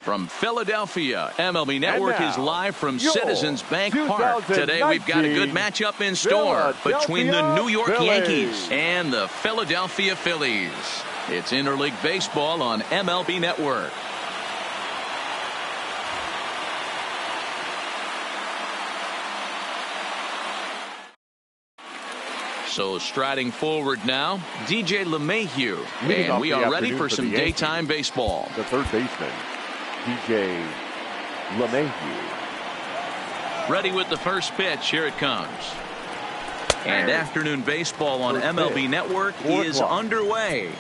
From Philadelphia, MLB Network is live from Citizens Bank Park. Today we've got a good matchup in store between the New York Yankees and the Philadelphia Phillies. It's interleague baseball on MLB Network. So striding forward now, DJ LeMahieu, and we are ready for some daytime baseball. The third baseman, DJ LeMahieu. Ready with the first pitch. Here it comes. And afternoon baseball on MLB Network is underway.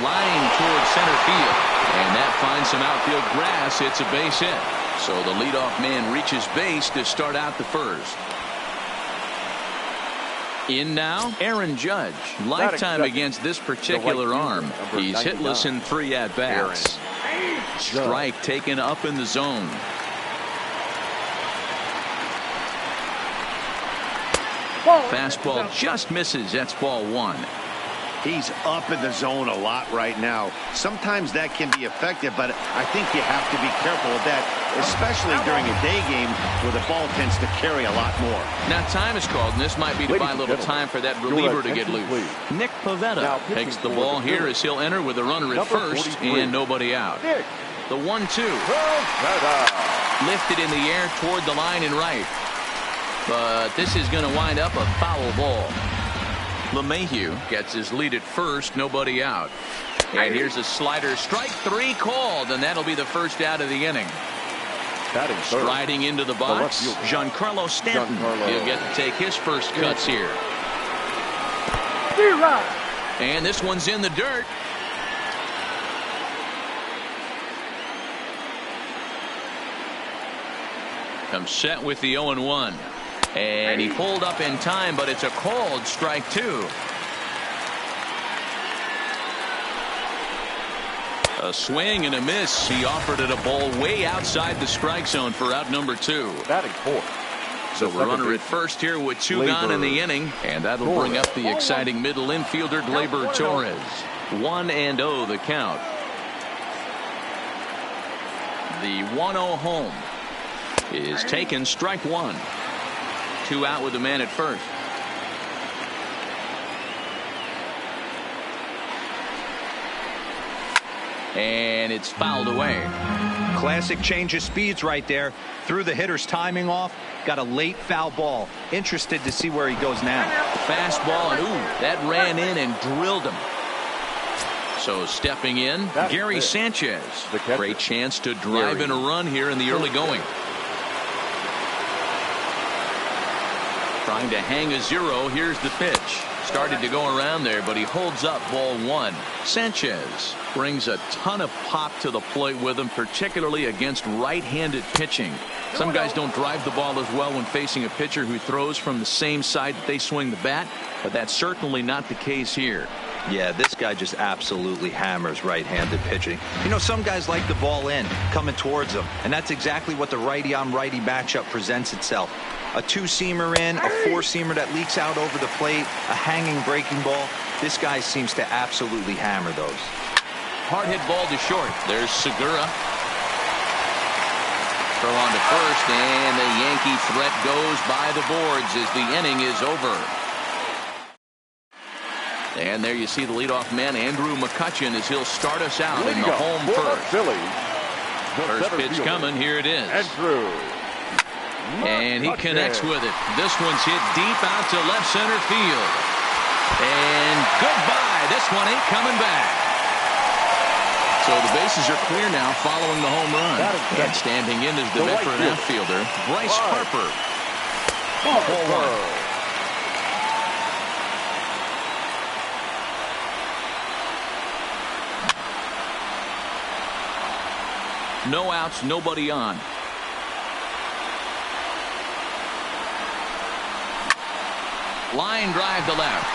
Line toward center field, and that finds some outfield grass. It's a base hit. So the leadoff man reaches base to start out the first. In now, Aaron Judge. Lifetime against this particular arm. He's hitless in 3 at-bats. Strike taken up in the zone. Fastball just misses. That's ball 1. He's up in the zone a lot right now. Sometimes that can be effective, but I think you have to be careful of that, especially during a day game where the ball tends to carry a lot more. Now time is called, and this might be to buy a little time for that reliever to get loose. Nick Pivetta takes the ball here as he'll enter with a runner at first and nobody out. The 1-2. Lifted in the air toward the line and right. But this is going to wind up a foul ball. LeMahieu gets his lead at first, nobody out. And here's a slider, strike 3 called, and that'll be the first out of the inning. Striding into the box, Giancarlo Stanton. He'll get to take his first cuts here. And this one's in the dirt. Comes set with the 0-1. And he pulled up in time, but it's a called strike 2. A swing and a miss. He offered it a ball way outside the strike zone for out number 2. Batting 4. So we're runner at first here with 2 gone in the inning, and that'll bring up the exciting middle infielder Gleyber Torres. 1-0 the count. The 1-0 home is taken, strike 1. 2 out with the man at first. And it's fouled away. Classic change of speeds right there. Threw the hitter's timing off. Got a late foul ball. Interested to see where he goes now. Fastball, and that ran in and drilled him. So stepping in, Gary Sanchez. Great chance to drive in a run here in the early going. Trying to hang a 0. Here's the pitch. Started to go around there, but he holds up ball 1. Sanchez brings a ton of pop to the plate with him, particularly against right-handed pitching. Some guys don't drive the ball as well when facing a pitcher who throws from the same side that they swing the bat, but that's certainly not the case here. Yeah, this guy just absolutely hammers right-handed pitching. You know, some guys like the ball in, coming towards them, and that's exactly what the righty-on-righty matchup presents itself. A 2-seamer in, a 4-seamer that leaks out over the plate, a hanging breaking ball. This guy seems to absolutely hammer those. Hard hit ball to short. There's Segura. Throw on to first, and the Yankee threat goes by the boards as the inning is over. And there you see the leadoff man, Andrew McCutchen, as he'll start us out in the home first. First pitch coming. Here it is. And he connects with it. This one's hit deep out to left center field. And goodbye. This one ain't coming back. So the bases are clear now following the home run. And standing in is the veteran outfielder, Bryce Harper. Ball 1. No outs, nobody on. Line drive to left.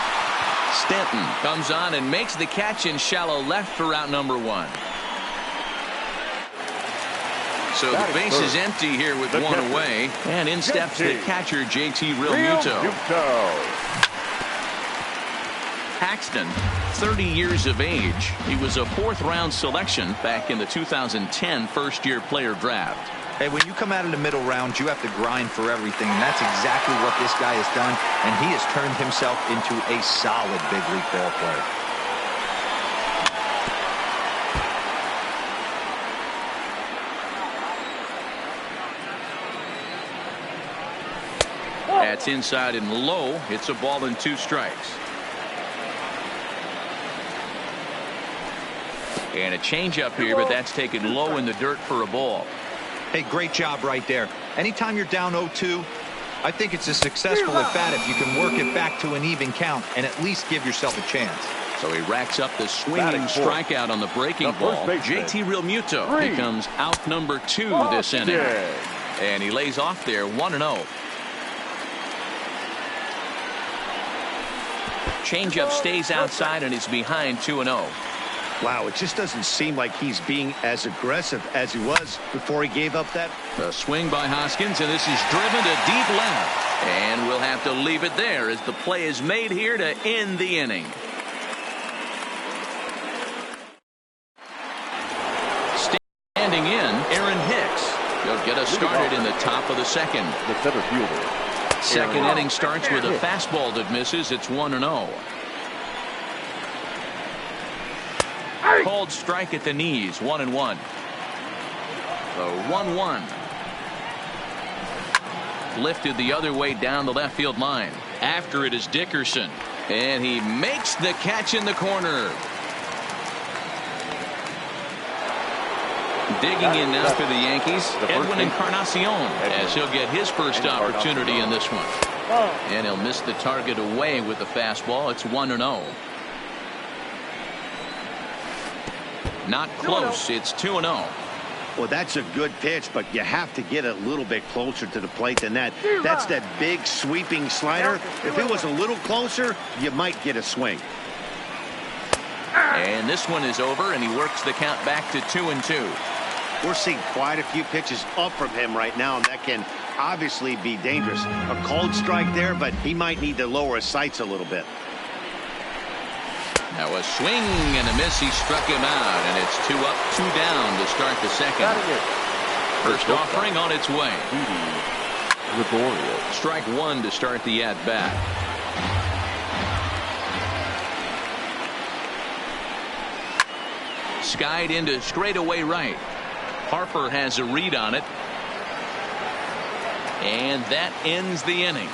Stanton comes on and makes the catch in shallow left for out number 1. So the base is empty here with 1 away. And in steps the catcher, JT Realmuto. Paxton, 30 years of age. He was a 4th-round selection back in the 2010 first-year player draft. Hey, when you come out of the middle round, you have to grind for everything, and that's exactly what this guy has done, and he has turned himself into a solid big league ball player. That's inside and low. It's a ball and 2 strikes. And a changeup here, but that's taken low in the dirt for a ball. Hey, great job right there. Anytime you're down 0-2, I think it's a successful at bat if you can work it back to an even count and at least give yourself a chance. So he racks up the swinging strikeout on the breaking ball. JT Realmuto becomes out number 2 this inning. And he lays off there 1-0. Changeup stays outside and is behind 2-0. Wow, it just doesn't seem like he's being as aggressive as he was before he gave up that. The swing by Hoskins, and this is driven to deep left. And we'll have to leave it there as the play is made here to end the inning. Standing in, Aaron Hicks. He'll get us started in the top of the second. The center fielder. Second inning starts with a fastball that misses. It's 1-0. Called strike at the knees, 1-1. The 1-1. Lifted the other way down the left field line. After it is Dickerson. And he makes the catch in the corner. Digging in now for the Yankees, Edwin Encarnacion, as he'll get his first opportunity in this one. And he'll miss the target away with the fastball. It's 1-0. Not close. It's 2-0. Well, that's a good pitch, but you have to get a little bit closer to the plate than that. That's that big sweeping slider. If it was a little closer, you might get a swing. And this one is over, and he works the count back to 2-2. We're seeing quite a few pitches up from him right now, and that can obviously be dangerous. A cold strike there, but he might need to lower his sights a little bit. Now a swing and a miss. He struck him out, and it's 2 up, 2 down to start the second. First offering on its way. Strike 1 to start the at-bat. Skied into straightaway right. Harper has a read on it. And that ends the inning.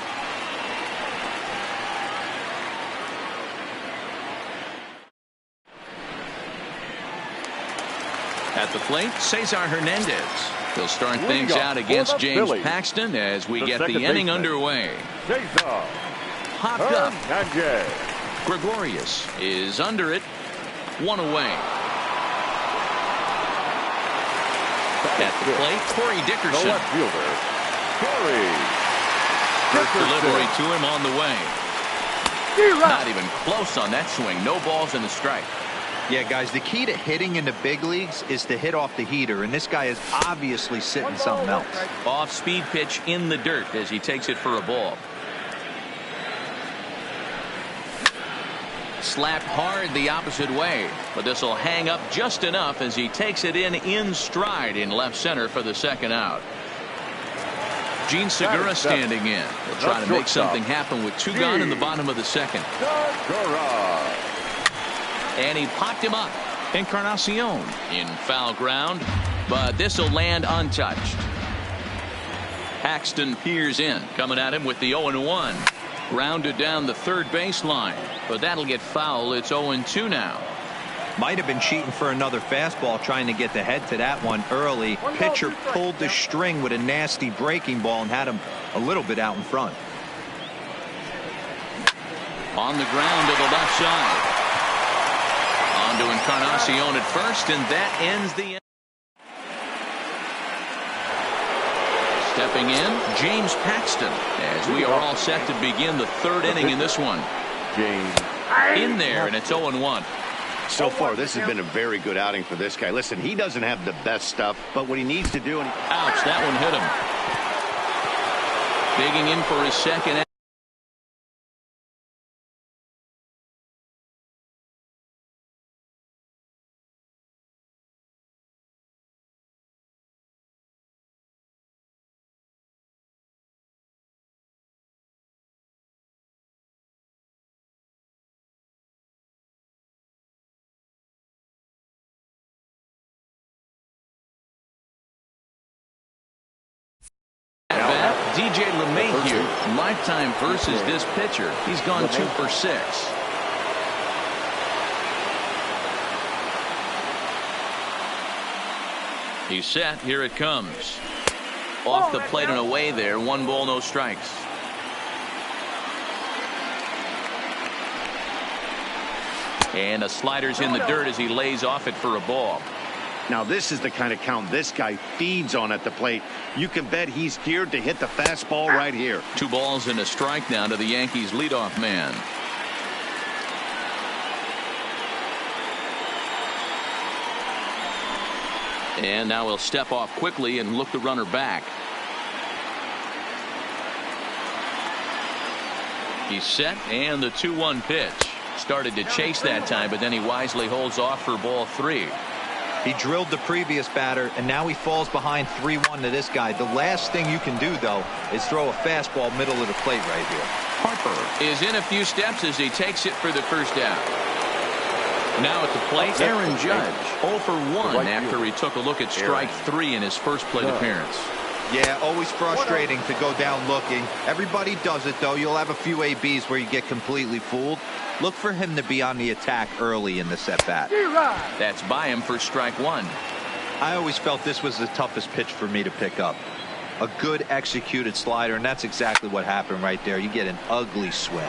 At the plate, Cesar Hernandez. He'll start things out against James Paxton as we get the inning underway. Popped up. Gregorius is under it. 1 away. At the plate, Corey Dickerson. The left fielder, Corey First delivery to him on the way. Not even close on that swing. No balls and a strike. Yeah, guys, the key to hitting in the big leagues is to hit off the heater, and this guy is obviously sitting something else. Off-speed pitch in the dirt as he takes it for a ball. Slapped hard the opposite way, but this will hang up just enough as he takes it in stride in left center for the second out. Gene Segura standing in. He'll try to make something happen with 2 gone in the bottom of the second. And he popped him up. Encarnacion in foul ground, but this will land untouched. Paxton peers in, coming at him with the 0-1. Grounded down the third baseline, but that'll get foul. It's 0-2 now. Might have been cheating for another fastball, trying to get the head to that one early. Pitcher pulled the string with a nasty breaking ball and had him a little bit out in front. On the ground to the left side. On to Encarnacion at first, and that ends the inning. Stepping in, James Paxton, as we are all set to begin the third inning in this one. James In there, and it's 0-1. So far, this has been a very good outing for this guy. Listen, he doesn't have the best stuff, but what he needs to do... Ouch, that one hit him. Digging in for his second DJ LeMahieu, lifetime versus this pitcher. He's gone 2 for 6. He's set. Here it comes. Off the plate and away there. 1 ball, no strikes. And the slider's in the dirt as he lays off it for a ball. Now this is the kind of count this guy feeds on at the plate. You can bet he's geared to hit the fastball right here. 2 balls and a strike now to the Yankees leadoff man. And now he'll step off quickly and look the runner back. He's set, and the 2-1 pitch. Started to chase that time, but then he wisely holds off for ball 3. He drilled the previous batter, and now he falls behind 3-1 to this guy. The last thing you can do, though, is throw a fastball middle of the plate right here. Harper is in a few steps as he takes it for the first out. Now at the plate, Aaron Judge 0 for 1 after he took a look at strike 3 in his first plate appearance. Yeah, always frustrating to go down looking. Everybody does it, though. You'll have a few ABs where you get completely fooled. Look for him to be on the attack early in the at-bat. That's by him for strike 1. I always felt this was the toughest pitch for me to pick up. A good executed slider, and that's exactly what happened right there. You get an ugly swing.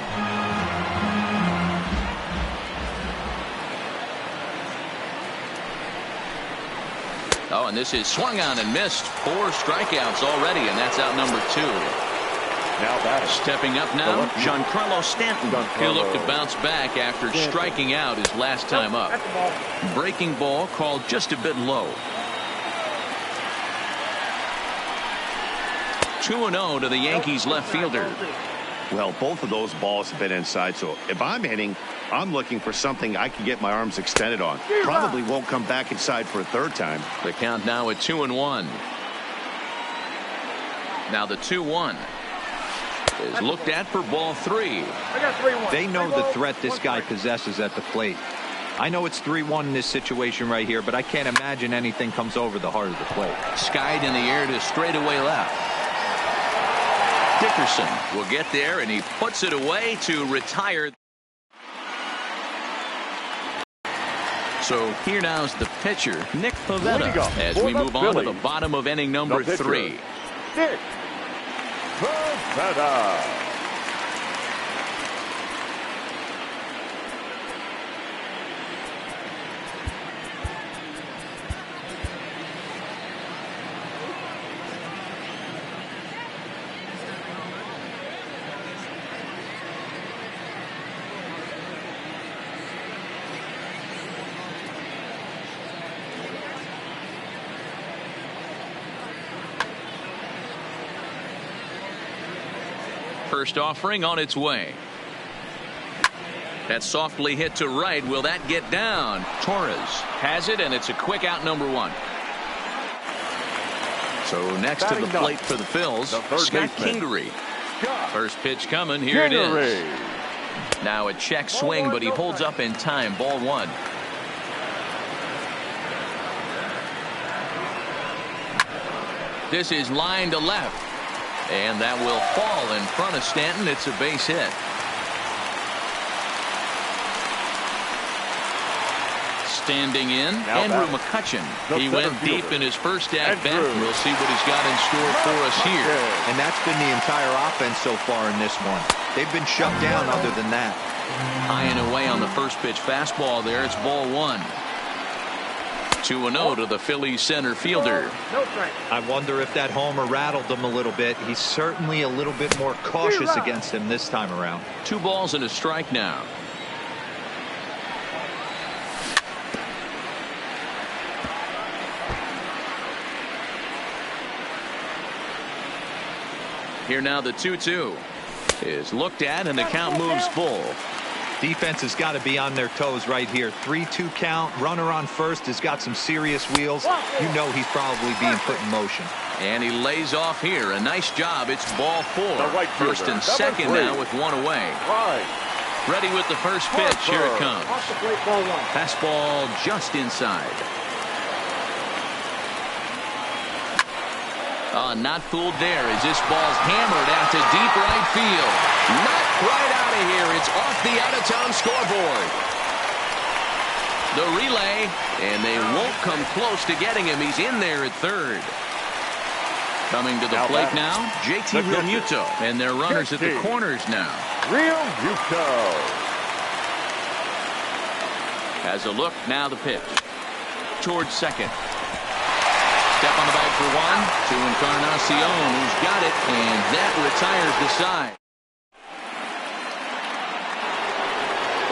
Oh, and this is swung on and missed. 4 strikeouts already, and that's out number 2. Now batting. Stepping up now, Giancarlo Stanton. He'll look to bounce back after striking out his last time up. Breaking ball called just a bit low. 2-0 to the Yankees left fielder. Well, both of those balls have been inside, so if I'm hitting, I'm looking for something I can get my arms extended on. Probably won't come back inside for a third time. The count now at 2-1. Now the 2-1 is looked at for ball 3. They know the threat this guy possesses at the plate. I know it's 3-1 in this situation right here, but I can't imagine anything comes over the heart of the plate. Skied in the air to straightaway left. Dickerson will get there, and he puts it away to retire. So here now's the pitcher, Nick Pivetta, as we move on to the bottom of inning number 3. Nick Pivetta. First offering on its way. That softly hit to right. Will that get down? Torres has it, and it's a quick out, number 1. So next to the plate for the Phils, Scott Kingery. First pitch coming. Here it is. Now a check swing, but he holds up in time. Ball 1. This is line to left. And that will fall in front of Stanton. It's a base hit. Standing in, Andrew McCutchen. He went deep in his first at-bat. We'll see what he's got in store for us here. And that's been the entire offense so far in this one. They've been shut down other than that. High and away on the first pitch fastball there. It's ball 1. 2-0 to the Phillies center fielder. I wonder if that homer rattled him a little bit. He's certainly a little bit more cautious against him this time around. 2 balls and a strike now. Here now the 2-2 is looked at, and the count moves full. Defense has got to be on their toes right here. 3-2 count. Runner on first has got some serious wheels. You know he's probably being put in motion. And he lays off here. A nice job. It's ball 4. Right first and second now with 1 away. Ready with the first pitch. Here it comes. Fastball just inside. Not fooled there as this ball's hammered out to deep right field. Not quite out of here. It's off the out-of-town scoreboard. The relay, and they won't come close to getting him. He's in there at third. Coming to the plate now, JT Realmuto, and their runners at the corners now. Realmuto has a look, now the pitch. Towards second. Step on the bag for one. To Encarnacion, who's got it, and that retires the side.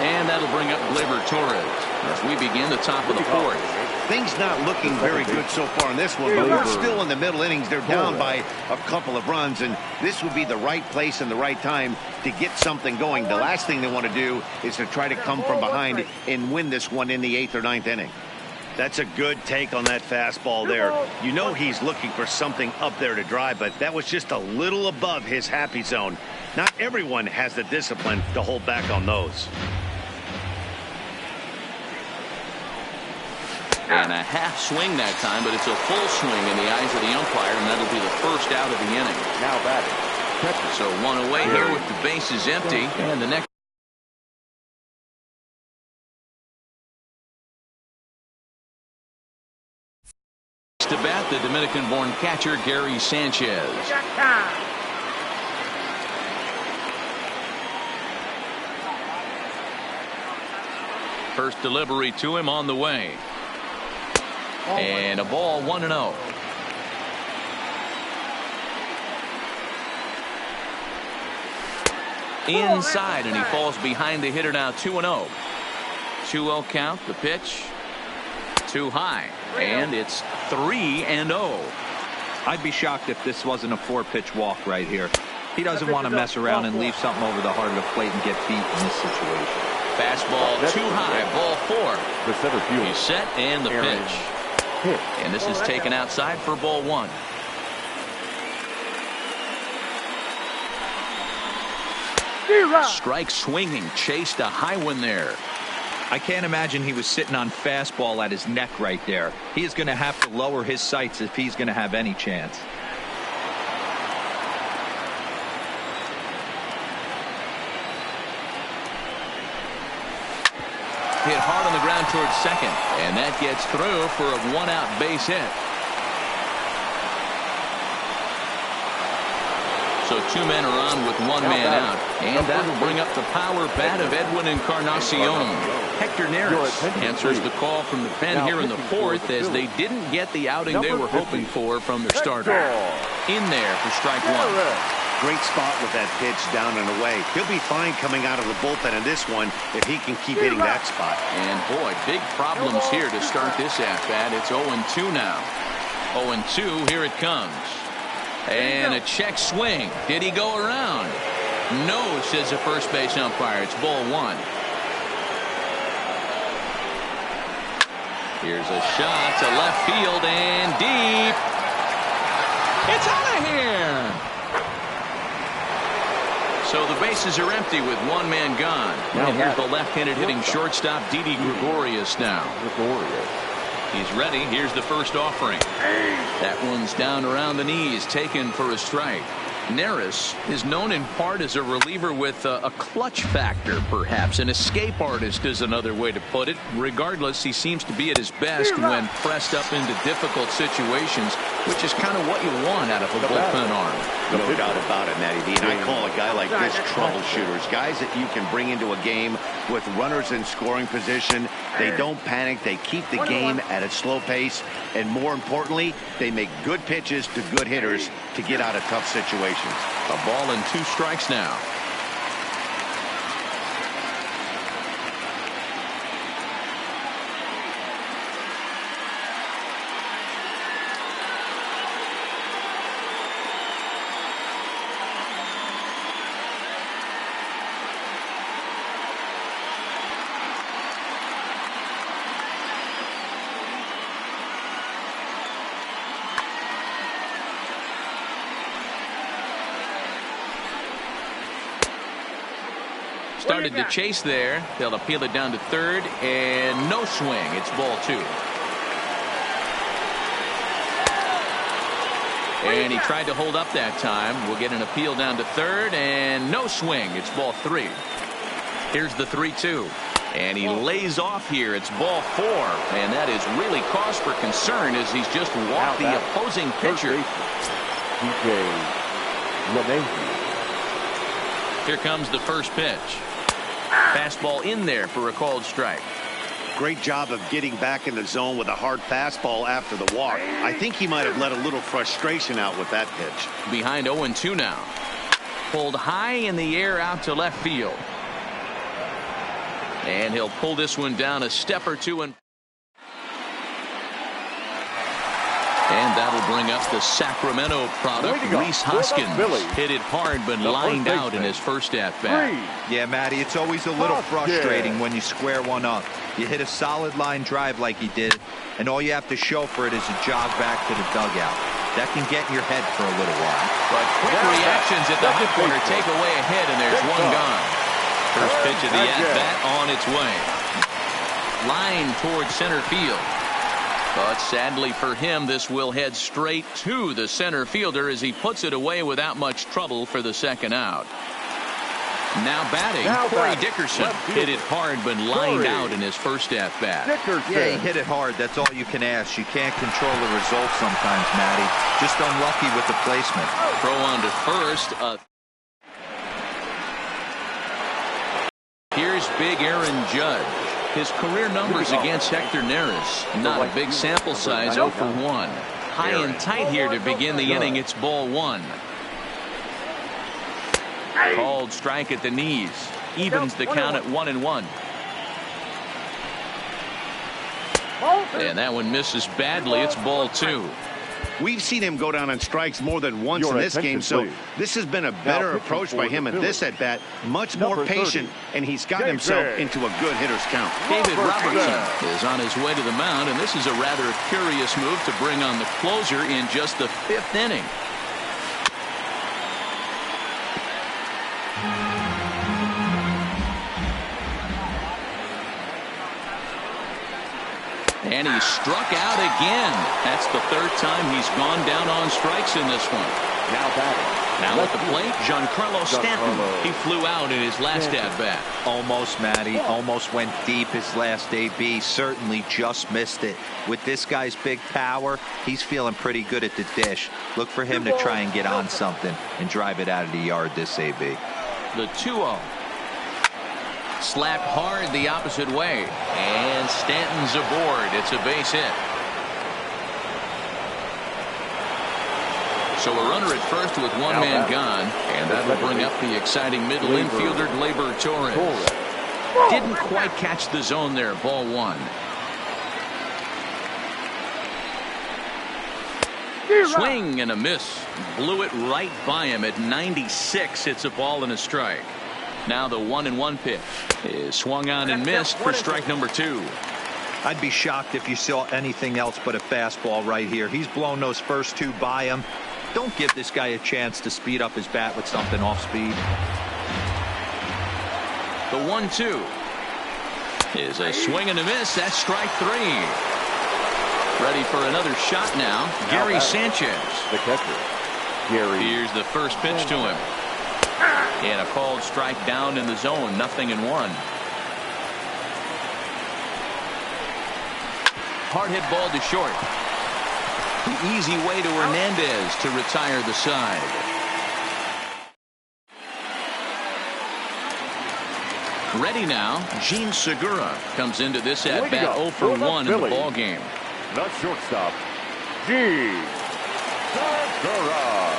And that'll bring up Gleyber Torres as we begin the top of the fourth. Things not looking very good so far in this one, but we're still in the middle innings. They're down by a couple of runs, and this would be the right place and the right time to get something going. The last thing they want to do is to try to come from behind and win this one in the 8th or 9th inning. That's a good take on that fastball there. You know he's looking for something up there to drive, but that was just a little above his happy zone. Not everyone has the discipline to hold back on those. And a half swing that time, but it's a full swing in the eyes of the umpire, and that'll be the first out of the inning. now batting. So one away here with the bases empty, and the next. To bat, the Dominican-born catcher Gary Sanchez. First delivery to him on the way. And a ball 1-0. Inside, and he falls behind the hitter now. 2-0. 2-0 count. The pitch too high, and it's 3-0. I'd be shocked if this wasn't a 4-pitch walk right here. He doesn't want to mess around and leave something over the heart of the plate and get beat in this situation. Fastball too high. Ball 4. The center field. He's set, and the pitch. And this is taken outside for ball 1. Strike swinging, chased a high one there. I can't imagine he was sitting on fastball at his neck right there. He is going to have to lower his sights if he's going to have any chance. Hit hard on the ground towards second, and that gets through for a 1-out base hit. So 2 men are on with 1 man out, and that'll bring up the power bat of Edwin Encarnacion. Hector Neris answers the call from the pen here in the 4th, as they didn't get the outing they were hoping for from their starter. In there for strike 1. Great spot with that pitch down and away. He'll be fine coming out of the bullpen in this one if he can keep hitting that spot. And boy, big problems here to start this at-bat. It's 0-2 now. 0-2, here it comes. And a check swing. Did he go around? No, says the first base umpire. It's ball 1. Here's a shot to left field and deep. It's out of here. So the bases are empty with 1 man gone. And here's the left-handed hitting shortstop Didi Gregorius now. He's ready. Here's the first offering. That one's down around the knees, taken for a strike. Neris is known in part as a reliever with a clutch factor, perhaps. An escape artist is another way to put it. Regardless, he seems to be at his best when pressed up into difficult situations, which is kind of what you want out of a bullpen arm. No doubt about it, Matty D. And I call a guy like this troubleshooters. Guys that you can bring into a game with runners in scoring position. They don't panic. They keep the game at a slow pace. And more importantly, they make good pitches to good hitters to get out of tough situations. A ball and 2 strikes now. Started to chase there. They'll appeal it down to third, and no swing. It's ball 2. And he tried to hold up that time. We'll get an appeal down to third, and no swing. It's ball 3. Here's the 3-2. And he lays off here. It's ball 4. And that is really cause for concern as he's just walked the opposing pitcher. Here comes the first pitch. Fastball in there for a called strike. Great job of getting back in the zone with a hard fastball after the walk. I think he might have let a little frustration out with that pitch. Behind 0-2 now. Pulled high in the air out to left field. And he'll pull this one down a step or two. And that'll bring up the Sacramento product, Rhys Hoskins. Hit it hard but lined out in his first at-bat. Yeah, Matty, it's always a little frustrating when you square one up. You hit a solid line drive like he did, and all you have to show for it is a jog back to the dugout. That can get in your head for a little while. But quick reactions at the hot corner take away a hit, and there's one gone. First pitch of the at-bat on its way. Line towards center field. But sadly for him, this will head straight to the center fielder as he puts it away without much trouble for the second out. Now batting, Corey Dickerson. Hit it hard but lined out in his first at-bat. Yeah, he hit it hard. That's all you can ask. You can't control the results sometimes, Matty. Just unlucky with the placement. Throw on to first. Here's big Aaron Judge. His career numbers against Hector Neris. Not a big sample size, 0 for 1. High and tight here to begin the inning. It's ball 1. Called strike at the knees. Evens the count at 1-1. And that one misses badly. It's ball 2. We've seen him go down on strikes more than once in this game, so this has been a better approach by him at this at-bat. Much more patient, and he's gotten himself into a good hitter's count. David Robertson is on his way to the mound, and this is a rather curious move to bring on the closer in just the 5th inning. And he struck out again. That's the 3rd time he's gone down on strikes in this one. Now batting. Now at the plate, Giancarlo Stanton. He flew out in his last at-bat. Almost, Matty. Almost went deep his last AB. Certainly just missed it. With this guy's big power, he's feeling pretty good at the dish. Look for him to try and get on something and drive it out of the yard this AB. The 2-0. Slapped hard the opposite way. And Stanton's aboard. It's a base hit. So a runner at first with one man gone. And that will bring up the exciting middle infielder, Gleyber Torres. Didn't quite catch the zone there. Ball 1. Swing and a miss. Blew it right by him at 96. It's a ball and a strike. Now the 1-1 pitch is swung on and missed for strike number 2. I'd be shocked if you saw anything else but a fastball right here. He's blown those first 2 by him. Don't give this guy a chance to speed up his bat with something off speed. The 1-2 is a swing and a miss. That's strike 3. Ready for another shot now. Gary Sanchez. The catcher, Gary. Here's the first pitch to him. And a called strike down in the zone. 0-1. Hard hit ball to short. The easy way to Hernandez to retire the side. Ready now. Gene Segura comes into this at bat 0 for 1 in the ball game. The shortstop, Gene Segura.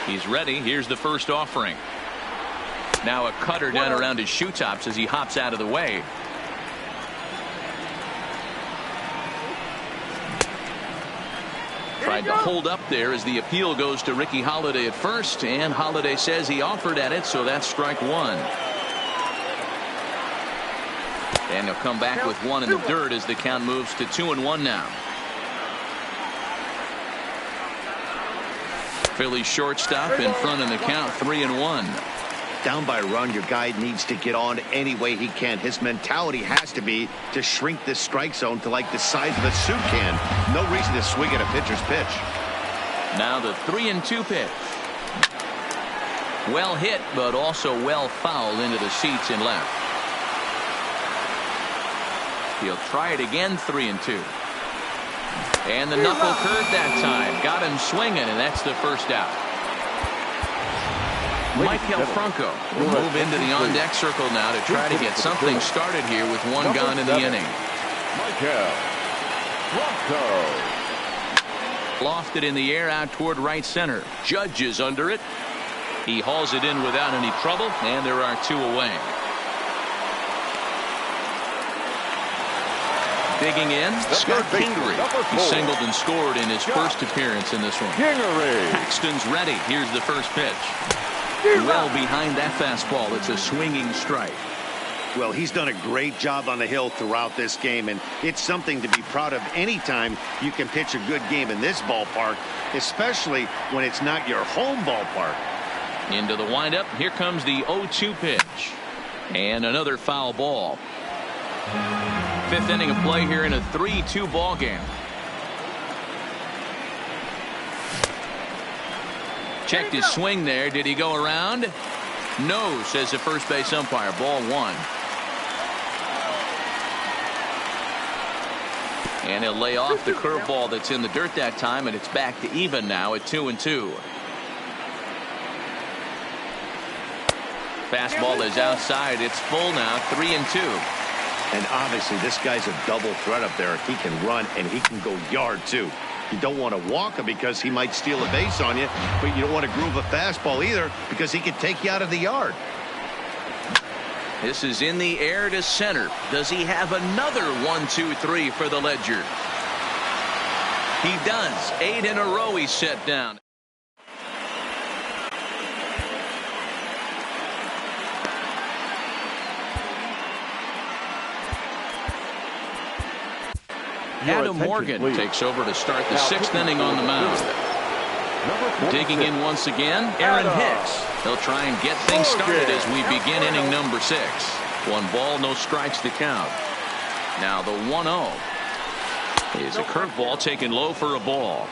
He's ready. Here's the first offering. Now a cutter down around his shoe tops as he hops out of the way. Tried to hold up there as the appeal goes to Ricky Holiday at first, and Holiday says he offered at it, so that's strike one. And he'll come back with one in the dirt as the count moves to 2-1 now. Phillies shortstop in front in the count, 3-1. Down by a run, your guy needs to get on any way he can. His mentality has to be to shrink this strike zone to like the size of a soup can. No reason to swing at a pitcher's pitch. Now the 3-2 pitch. Well hit, but also well fouled into the seats in left. He'll try it again, 3-2. And the knuckle curve that time. Got him swinging, and that's the first out. Michael Franco will move into the on-deck circle now to try to get something started here with one gone in the inning. Michael Franco. Lofted in the air out toward right center. Judge is under it. He hauls it in without any trouble, and there are two away. Digging in, Scott Kingery. He singled and scored in his first appearance in this one. Paxton's ready. Here's the first pitch. Well behind that fastball. It's a swinging strike. Well, he's done a great job on the hill throughout this game, and it's something to be proud of anytime you can pitch a good game in this ballpark, especially when it's not your home ballpark. Into the windup. Here comes the 0-2 pitch. And another foul ball. Fifth inning of play here in a 3-2 ball game. Checked his swing there. Did he go around? No, says the first base umpire. Ball one. And he'll lay off the curveball that's in the dirt that time, and it's back to even now at 2-2. Fastball is outside. It's full now, 3-2. And obviously this guy's a double threat up there. He can run and he can go yard too. You don't want to walk him because he might steal a base on you, but you don't want to groove a fastball either because he could take you out of the yard. This is in the air to center. Does he have another 1-2-3 for the Ledger? He does. 8 in a row he's set down. Adam Morgan takes over to start the sixth inning on the mound. Digging in once again, Aaron Hicks. He'll try and get things started as we begin inning number 6. 1 ball, no strikes to count. Now the 1-0 is a curveball taken low for a ball.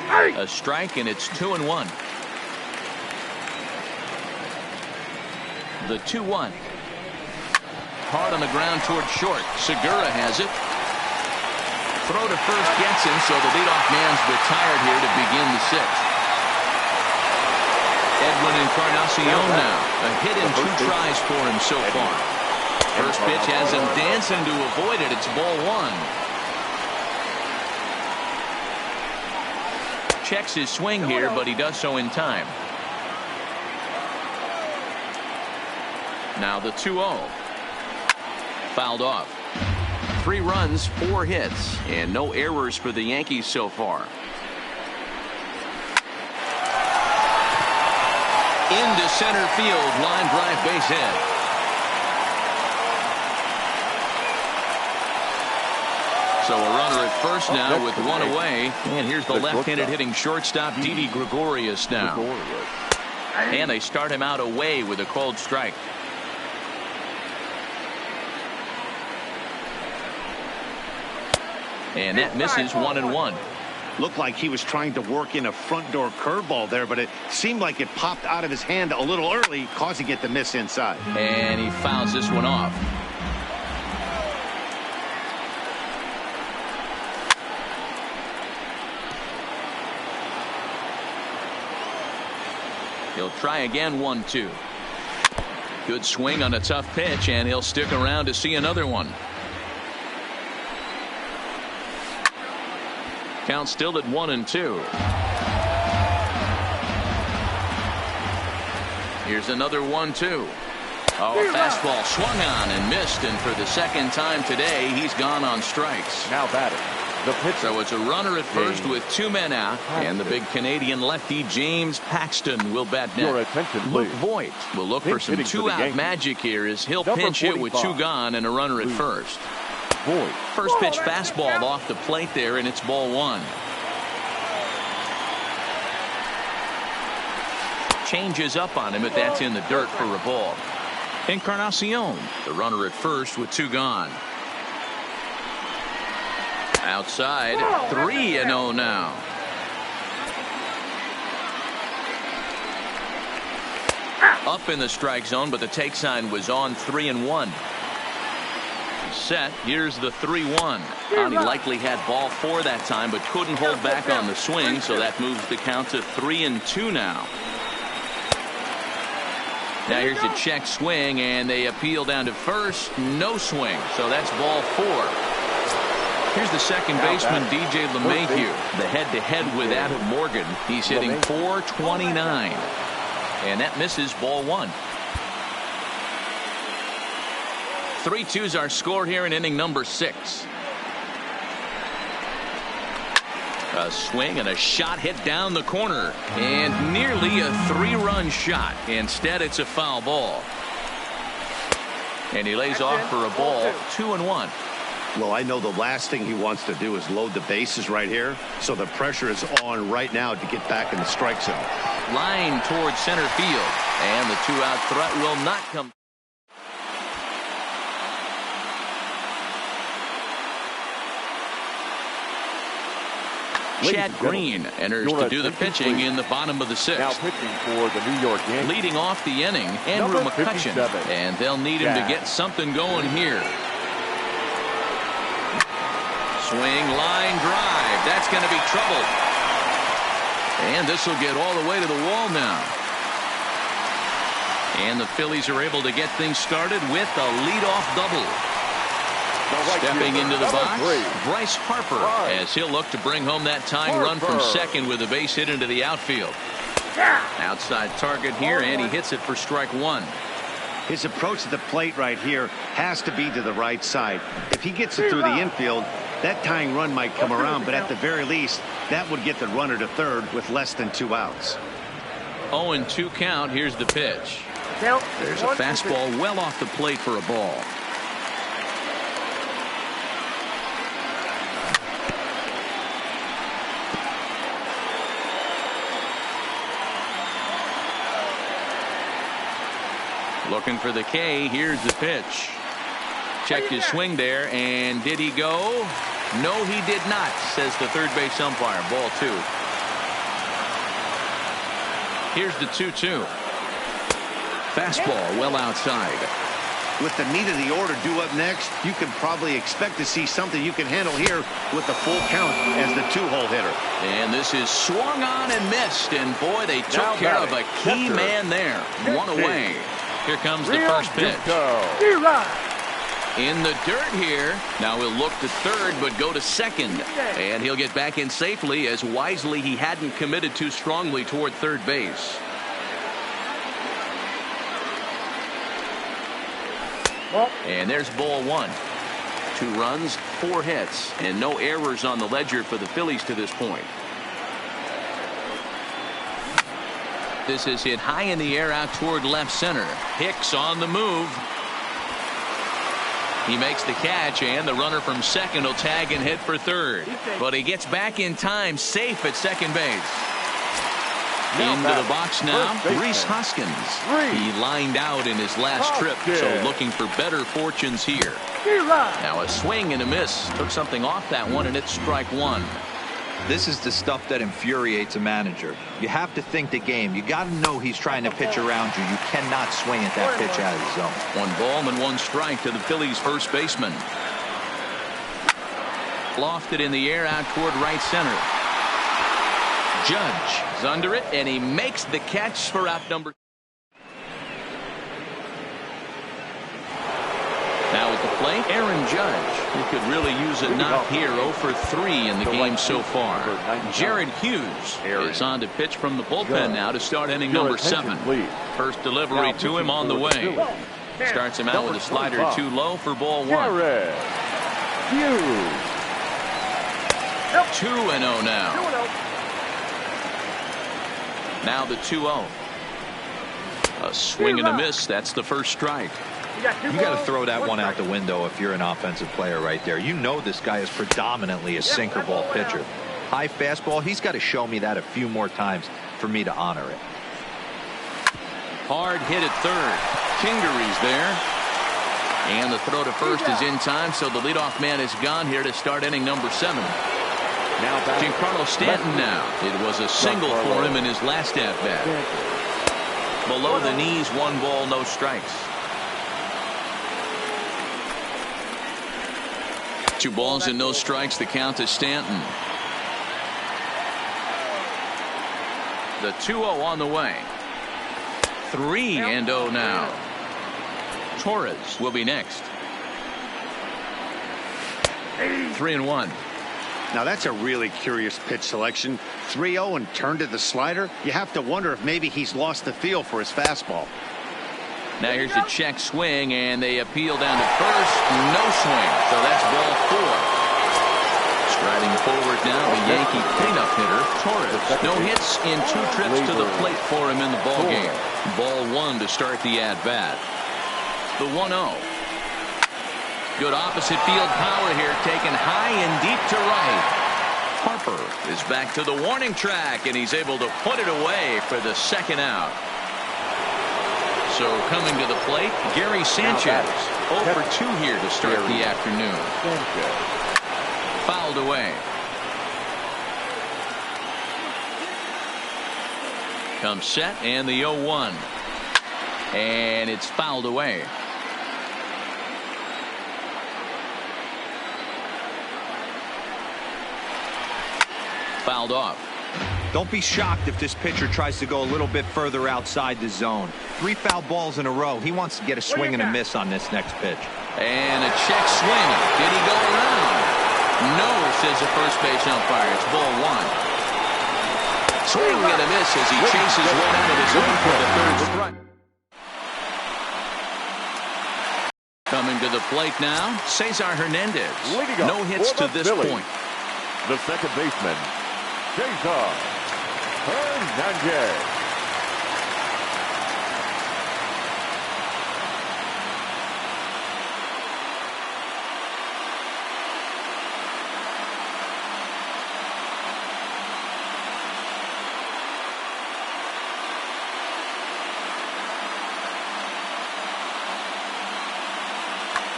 A strike, and it's 2-1. The 2-1. Hard on the ground toward short. Segura has it. Throw to first gets him, so the leadoff man's retired here to begin the 6th. Edwin Encarnacion now. A hit in 2 tries for him so far. First pitch has him dancing to avoid it. It's ball 1. Checks his swing here, but he does so in time. Now the 2-0. Fouled off. 3 runs, 4 hits, and no errors for the Yankees so far. Into center field, line drive, base hit. So a runner at first now with 1 away, and here's the left-handed hitting shortstop Didi Gregorius now. And they start him out away with a called strike. And that misses 1-1. Looked like he was trying to work in a front door curveball there, but it seemed like it popped out of his hand a little early, causing it to miss inside. And he fouls this one off. He'll try again, 1-2. Good swing on a tough pitch, and he'll stick around to see another one. Count still at 1-2. Here's another 1-2. Oh, a fastball swung on and missed, and for the second time today, he's gone on strikes. Now batting, the pitcher. So it's a runner at first with 2 men out, and the big Canadian lefty James Paxton will bat Your next. attention, Luke please. Voigt will look for Pinch some hitting for the 2-out Yankees. magic here as he'll Number pinch hit with 2 45. gone and a runner at first. Voigt. First pitch fastball off the plate there, and it's ball 1. Changes up on him, but that's in the dirt for a ball. Encarnacion, the runner at first with 2 gone. Outside, 3-0 now. Up in the strike zone, but the take sign was on 3-1. Set. Here's the 3-1. He likely had ball 4 that time, but couldn't hold back on the swing, so that moves the count to 3-2 now. Now here's a check swing, and they appeal down to first. No swing, so that's ball 4. Here's the second baseman, DJ LeMahieu. The head-to-head with Adam Morgan. He's hitting .429. And that misses ball 1. 3-2's our score here in inning number 6. A swing and a shot hit down the corner, and nearly a 3-run shot. Instead, it's a foul ball. And he lays off for a ball, 2-1. Well, I know the last thing he wants to do is load the bases right here, so the pressure is on right now to get back in the strike zone. Line towards center field, and the 2-out threat will not come. Chad Green enters to do the pitching in the bottom of the 6th. Now pitching for the New York Yankees. Leading off the inning, Andrew McCutchen, and they'll need him to get something going here. Swing, line drive. That's going to be trouble. And this will get all the way to the wall now. And the Phillies are able to get things started with a leadoff double. Stepping into the box, Bryce Harper, as he'll look to bring home that tying run from second with a base hit into the outfield. Outside target here, and he hits it for strike 1. His approach to the plate right here has to be to the right side. If he gets it through the infield, that tying run might come around, but at the very least, that would get the runner to third with less than 2 outs. 0-2 count. Here's the pitch. There's a fastball well off the plate for a ball. Looking for the K. Here's the pitch. Checked his swing there, and did he go? No, he did not, says the third base umpire. Ball 2. Here's the 2-2. Fastball well outside. With the meat of the order due up next, you can probably expect to see something you can handle here with the full count as the 2-hole hitter. And this is swung on and missed, and boy, they took care of a key man there. 1 away. Here comes the first pitch. In the dirt here. Now he'll look to third, but go to second. And he'll get back in safely, as wisely he hadn't committed too strongly toward third base. And there's ball 1. 2 runs, 4 hits, and no errors on the ledger for the Phillies to this point. This is hit high in the air out toward left center. Hicks on the move. He makes the catch, and the runner from second will tag and hit for third. But he gets back in time, safe at second base. Into the box now, Rhys Hoskins. He lined out in his last trip, so looking for better fortunes here. Now a swing and a miss. Took something off that one, and it's strike 1. This is the stuff that infuriates a manager. You have to think the game. You got to know he's trying to pitch around you. You cannot swing at that pitch out of the zone. 1 ball and 1 strike to the Phillies' first baseman. Lofted in the air out toward right center. Judge is under it, and he makes the catch for out number. Now at the plate, Aaron Judge, who could really use a knock here. 0 for 3 in the game so far. Jared Hughes is on to pitch from the bullpen now to start inning number 7. First delivery to him on the way. Starts him out with a slider too low for ball 1. 2-0 now. Now the 2-0. A swing and a miss. That's the first strike. You got to throw that one out the window if you're an offensive player right there. You know this guy is predominantly a sinker ball pitcher. High fastball, he's got to show me that a few more times for me to honor it. Hard hit at third. Kingery's there. And the throw to first is in time, so the leadoff man is gone here to start inning number 7. Giancarlo Stanton now. It was a single for him in his last at-bat. Below the knees, 1 ball, no strikes. 2 balls and no strikes. The count to Stanton. The 2-0 on the way. 3-0 now. Torres will be next. 3-1. Now that's a really curious pitch selection. 3-0 and turned to the slider. You have to wonder if maybe he's lost the feel for his fastball. Now here's a check swing, and they appeal down to first. No swing, so that's ball 4. Striding forward now, the Yankee cleanup hitter, Torres. No hits in 2 trips to the plate for him in the ballgame. Ball 1 to start the at-bat. The 1-0. Good opposite field power here, taken high and deep to right. Harper is back to the warning track, and he's able to put it away for the 2nd out. So coming to the plate, Gary Sanchez. 0 for 2 here to start the afternoon. Fouled away. Comes set, and the 0-1. And it's fouled away. Fouled off. Don't be shocked if this pitcher tries to go a little bit further outside the zone. 3 foul balls in a row. He wants to get a swing and a miss on this next pitch. And a check swing. Did he go around? No, says the first base umpire. It's ball 1. Swing and a miss as he chases one out of his own for the 3rd strike. Coming to the plate now, Cesar Hernandez. No hits to this point. The second baseman, Cesar Hernandez.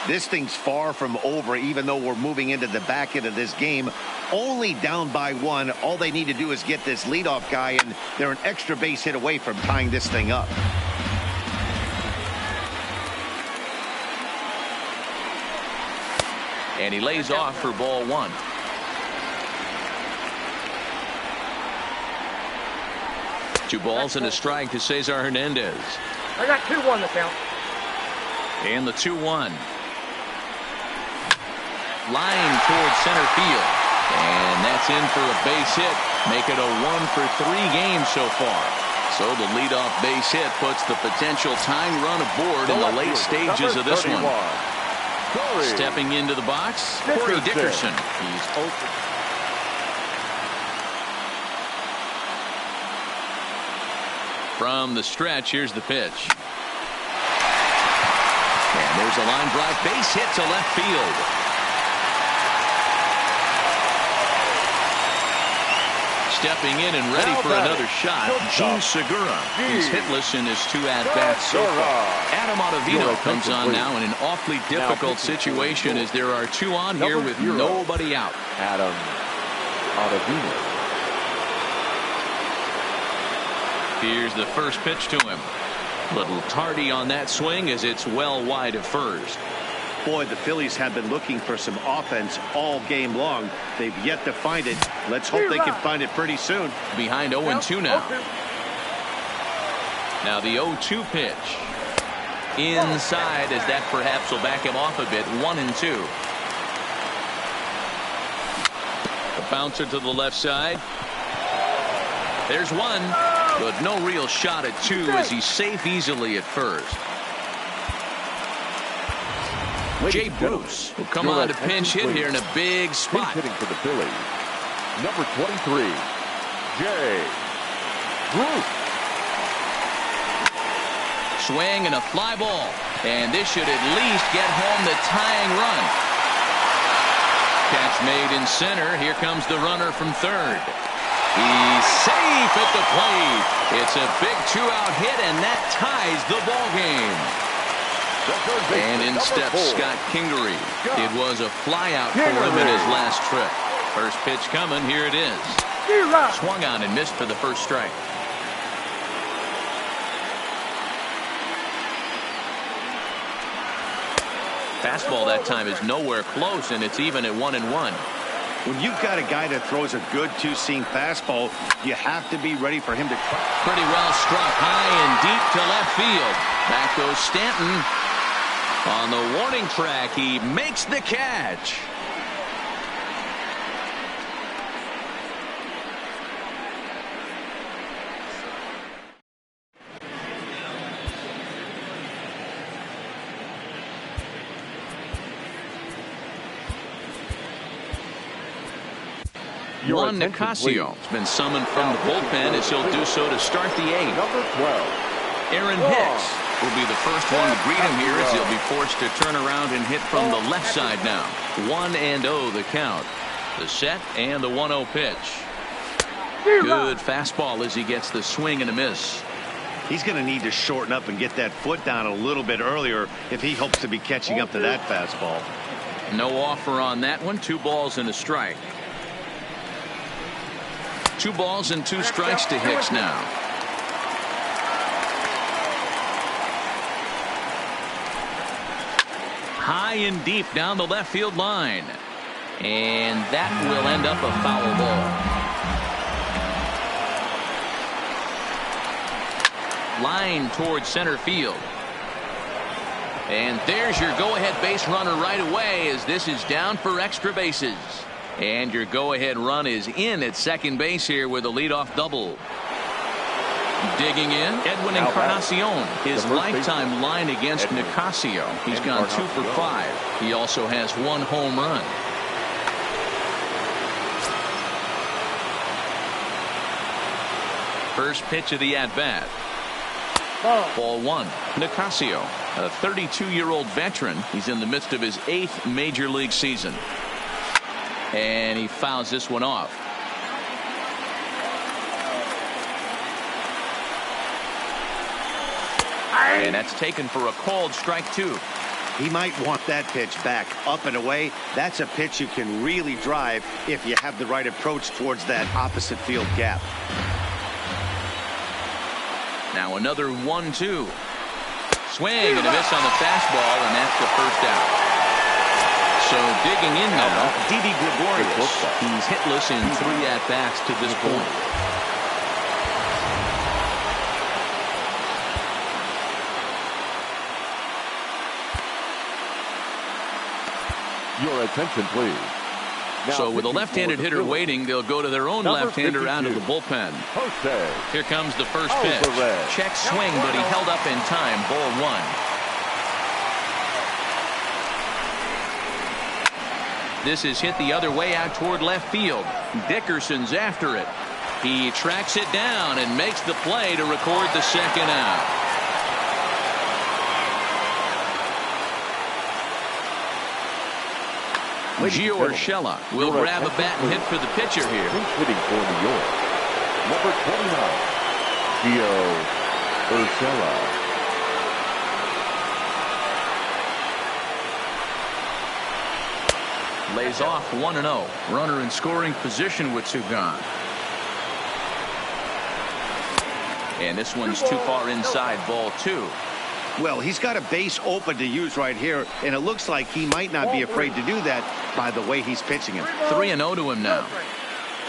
This thing's far from over, even though we're moving into the back end of this game. Only down by 1. All they need to do is get this leadoff guy, and they're an extra base hit away from tying this thing up. And he lays off for ball 1. Two balls and a strike to Cesar Hernandez. I got 2-1 the count. And the 2-1. Line towards center field. And that's in for a base hit. Make it a 1 for 3 games so far. So the leadoff base hit puts the potential tying run aboard in the late stages of this one. Stepping into the box, Corey Dickerson. He's open. From the stretch, here's the pitch. And there's a line drive, base hit to left field. Stepping in and ready for another shot, Gene Segura. He's hitless in his 2 at-bats so far. Adam Ottavino comes on now in an awfully difficult situation as there are 2 on here with nobody out. Adam Ottavino. Here's the first pitch to him. Little tardy on that swing as it's well wide of first. Boy, the Phillies have been looking for some offense all game long. They've yet to find it. Let's hope they can find it pretty soon. Behind 0-2 now. Now the 0-2 pitch. inside, as that perhaps will back him off a bit. 1-2. A bouncer to the left side. There's one, but no real shot at two, as he's safe easily at first. Jay Bruce will come on to pinch hit here in a big spot. Pinch hitting for the Phillies. Number 23, Jay Bruce. Swing and a fly ball, and this should at least get home the tying run. Catch made in center. Here comes the runner from third. He's safe at the plate. It's a big two-out hit, and that ties the ball game. And in steps Scott Kingery. It was a flyout for him in his last trip. First pitch coming. Here it is. Swung on and missed for the first strike. Fastball that time is nowhere close, and it's even at 1-1. When you've got a guy that throws a good two-seam fastball, you have to be ready for him to. Pretty well struck high and deep to left field. Back goes Stanton. On the warning track, he makes the catch. Juan Nicasio has been summoned from the bullpen, as he'll do so to start the eighth. Number 12. Aaron Hicks will be the first one to greet him here, as he'll be forced to turn around and hit from the left side now. 1-0 the count. The set and the 1-0 pitch. Good fastball as he gets the swing and a miss. He's going to need to shorten up and get that foot down a little bit earlier if he hopes to be catching up to that fastball. No offer on that one. 2 balls and a strike. 2 balls and 2 strikes to Hicks now. High and deep down the left field line. And that will end up a foul ball. Line towards center field. And there's your go-ahead base runner right away, as this is down for extra bases. And your go-ahead run is in at second base here with a leadoff double. Digging in, Edwin Encarnacion. His lifetime line against Nicasio. He's gone 2 for 5. He also has 1 home run. First pitch of the at-bat. Ball 1. Nicasio, a 32-year-old veteran. He's in the midst of his 8th major league season. And he fouls this one off. And that's taken for a called strike 2. He might want that pitch back up and away. That's a pitch you can really drive if you have the right approach towards that opposite field gap. Now another 1-2. Swing and a miss on the fastball, and that's the first out. So digging in now, Didi Gregorius. He's hitless in 3 at-bats to this point. Your attention, please. Now, so with a left-handed hitter waiting, they'll go to their own left-hander out of the bullpen. Here comes the first pitch. Check swing, but he held up in time. Ball 1. This is hit the other way out toward left field. Dickerson's after it. He tracks it down and makes the play to record the second out. Gio Urshela will grab a bat and hit for the pitcher here. Hitting for New York. Number 29, Gio Urshela. Lays off 1-0. Runner in scoring position with 2 gone. And this one's too far inside. Ball 2. Well, he's got a base open to use right here, and it looks like he might not be afraid to do that by the way he's pitching it. 3-0 to him now.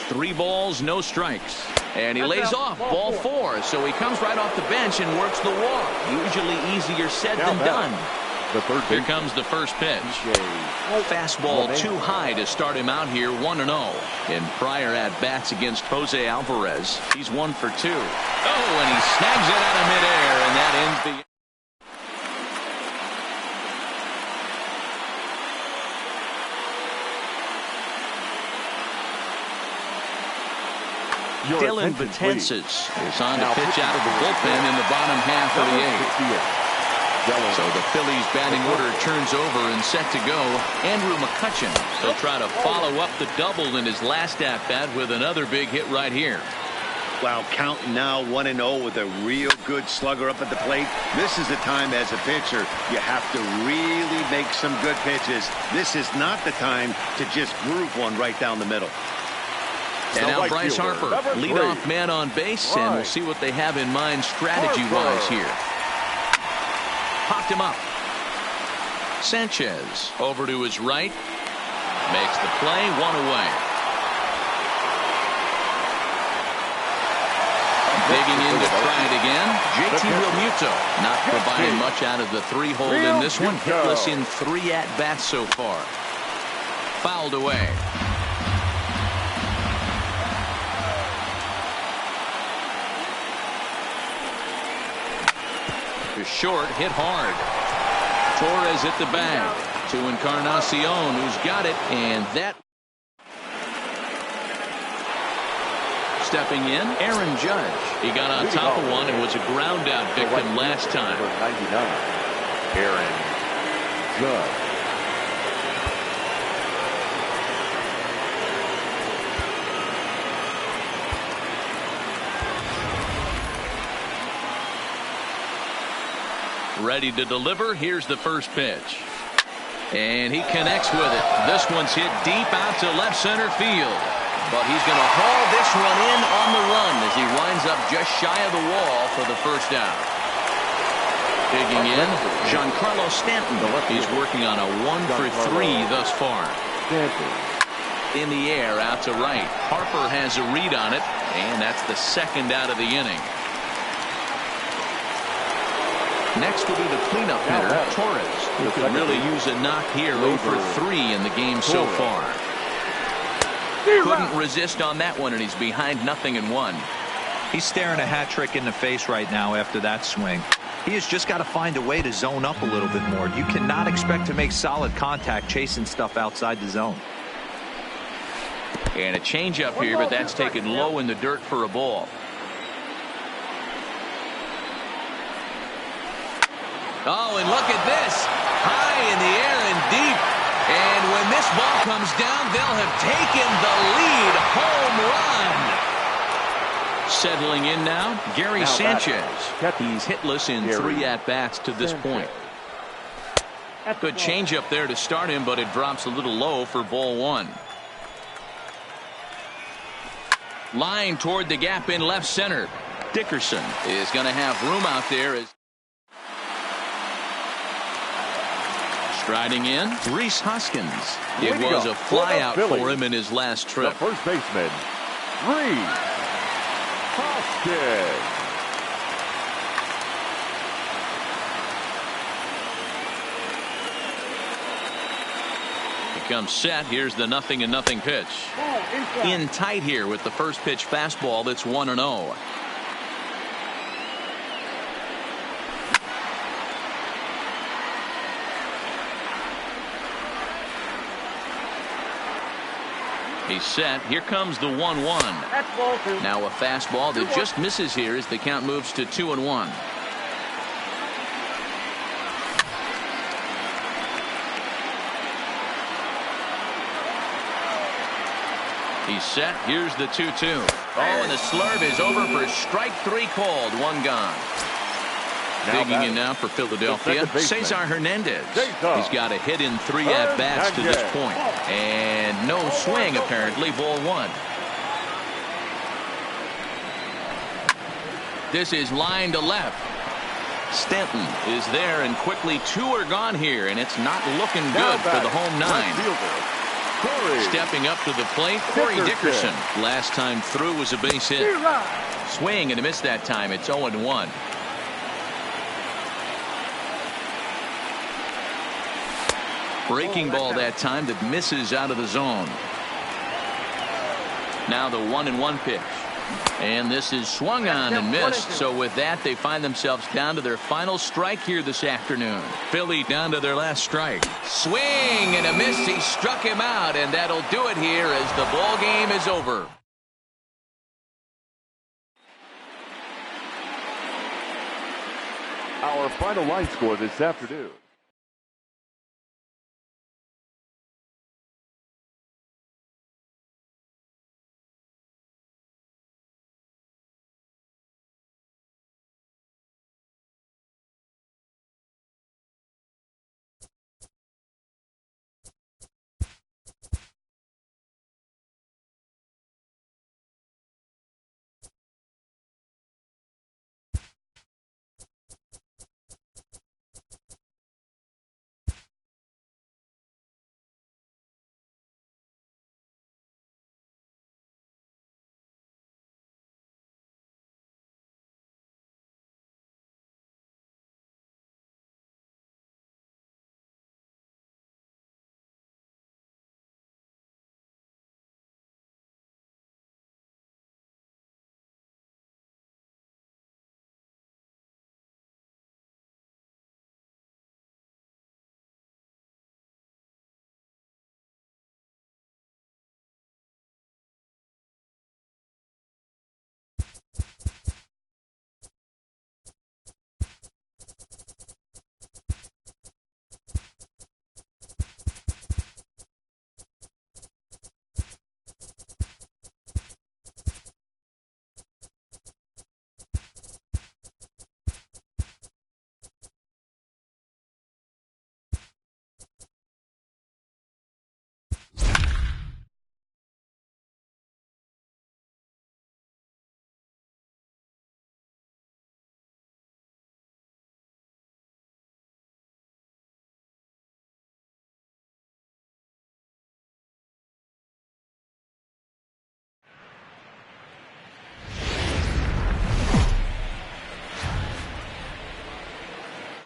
3 balls, no strikes. And he lays off. Ball 4. So he comes right off the bench and works the walk. Usually easier said than done. Here comes the first pitch. Fastball too high to start him out here 1-0. In prior at-bats against Jose Alvarez, he's 1 for 2. Oh, and he snags it out of midair, and that ends the... Dylan Betances is on to pitch out of the bullpen in the bottom half of the 8th. So the Phillies batting order turns over and set to go. Andrew McCutchen will try to follow up the double in his last at-bat with another big hit right here. Wow, counting now 1-0 with a real good slugger up at the plate. This is the time as a pitcher you have to really make some good pitches. This is not the time to just groove one right down the middle. And now Bryce Harper, leadoff man on base, and we'll see what they have in mind strategy-wise here. Popped him up. Sanchez over to his right. Makes the play, 1 away. Digging in to try it again. JT Realmuto not providing much out of the 3-hole in this one. Hitless in 3 at-bats so far. Fouled away. Short, hit hard. Torres hit the bag to Encarnacion, who's got it, and that. Stepping in, Aaron Judge. He got on top of one and was a ground out victim last time. Aaron Judge. Ready to deliver. Here's the first pitch. And he connects with it. This one's hit deep out to left center field. But he's going to haul this one in on the run as he winds up just shy of the wall for the first out. Digging in, Giancarlo Stanton. He's working on a 1 for 3 thus far. In the air out to right. Harper has a read on it, and that's the second out of the inning. Next will be the cleanup hitter, Torres, who could really use a knock here. 0 for 3 in the game so far. Couldn't resist on that one, and he's behind 0-1. He's staring a hat trick in the face right now after that swing. He has just got to find a way to zone up a little bit more. You cannot expect to make solid contact chasing stuff outside the zone. And a changeup here, but that's taken low in the dirt for a ball. Oh, and look at this. High in the air and deep. And when this ball comes down, they'll have taken the lead. Home run. Settling in now, Gary Sanchez. He's hitless in 3 at-bats to this point. Good changeup there to start him, but it drops a little low for ball 1. Line toward the gap in left center. Dickerson is going to have room out there as striding in, Rhys Hoskins. It was a flyout for him in his last trip. The first baseman, Rhys Hoskins. He comes set. Here's the 0-0 pitch. In tight here with the first pitch fastball that's 1-0. He's set. Here comes the 1-1. Now a fastball that just misses here as the count moves to 2-1. He's set. Here's the 2-2. Oh, and the slurve is over for strike 3 called. 1 gone. Digging in now for Philadelphia, Cesar Hernandez. He's got a hit in 3 at-bats to this point. And no swing, apparently, ball 1. This is line to left. Stanton is there, and quickly 2 are gone here, and it's not looking good for the home 9. Stepping up to the plate, Corey Dickerson. Last time through was a base hit. Swing and a miss that time. It's 0-1. Breaking ball that time that misses out of the zone. Now the 1-1 pitch. And this is swung on and missed. So with that, they find themselves down to their final strike here this afternoon. Philly down to their last strike. Swing and a miss. He struck him out, and that'll do it here as the ball game is over. Our final line score this afternoon.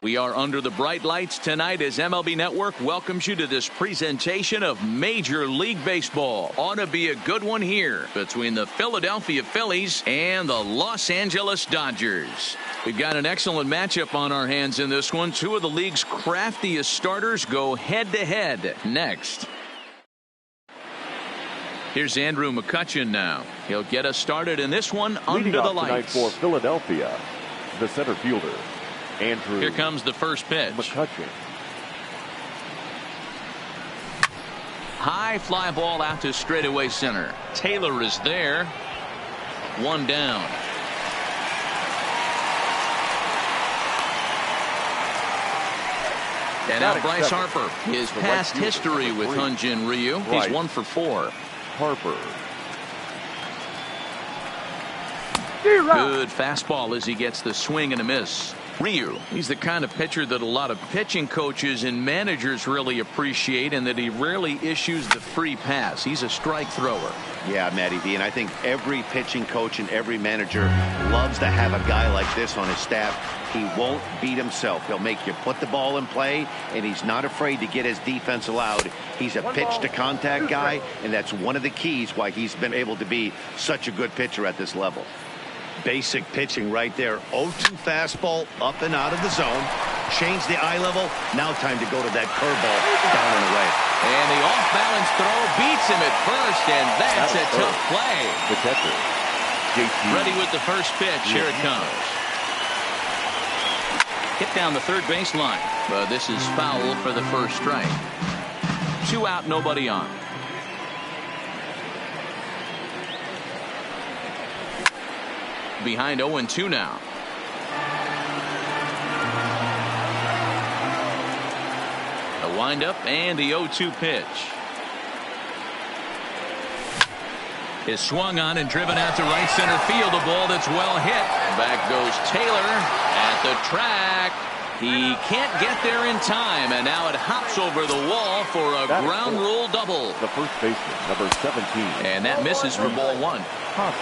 We are under the bright lights tonight as MLB Network welcomes you to this presentation of Major League Baseball. Ought to be a good one here between the Philadelphia Phillies and the Los Angeles Dodgers. We've got an excellent matchup on our hands in this one. Two of the league's craftiest starters go head-to-head next. Here's Andrew McCutchen now. He'll get us started in this one under the lights. For Philadelphia, the center fielder, Andrew. Here comes the first pitch. McCutchen. High fly ball out to straightaway center. Taylor is there. One down. And now Bryce Harper. His past history with Hyun-Jin Ryu. He's 1 for 4. Harper. Good fastball as he gets the swing and a miss. Ryu, he's the kind of pitcher that a lot of pitching coaches and managers really appreciate, and that he rarely issues the free pass. He's a strike thrower. Yeah, Matty V, and I think every pitching coach and every manager loves to have a guy like this on his staff. He won't beat himself. He'll make you put the ball in play, and he's not afraid to get his defense allowed. He's a pitch-to-contact guy, and that's one of the keys why he's been able to be such a good pitcher at this level. Basic pitching right there. 0-2 fastball up and out of the zone. Change the eye level. Now time to go to that curveball down and away. And the off-balance throw beats him at first, and that's a tough play. The catcher, JT. Ready with the first pitch. Here it comes. Hit down the third baseline, but this is foul for the first strike. 2 out, nobody on. Behind 0-2 now. A windup and the 0-2 pitch. Is swung on and driven out to right center field. A ball that's well hit. Back goes Taylor at the track. He can't get there in time, and now it hops over the wall for a ground rule double. The first baseman, number 17. And that misses for ball one.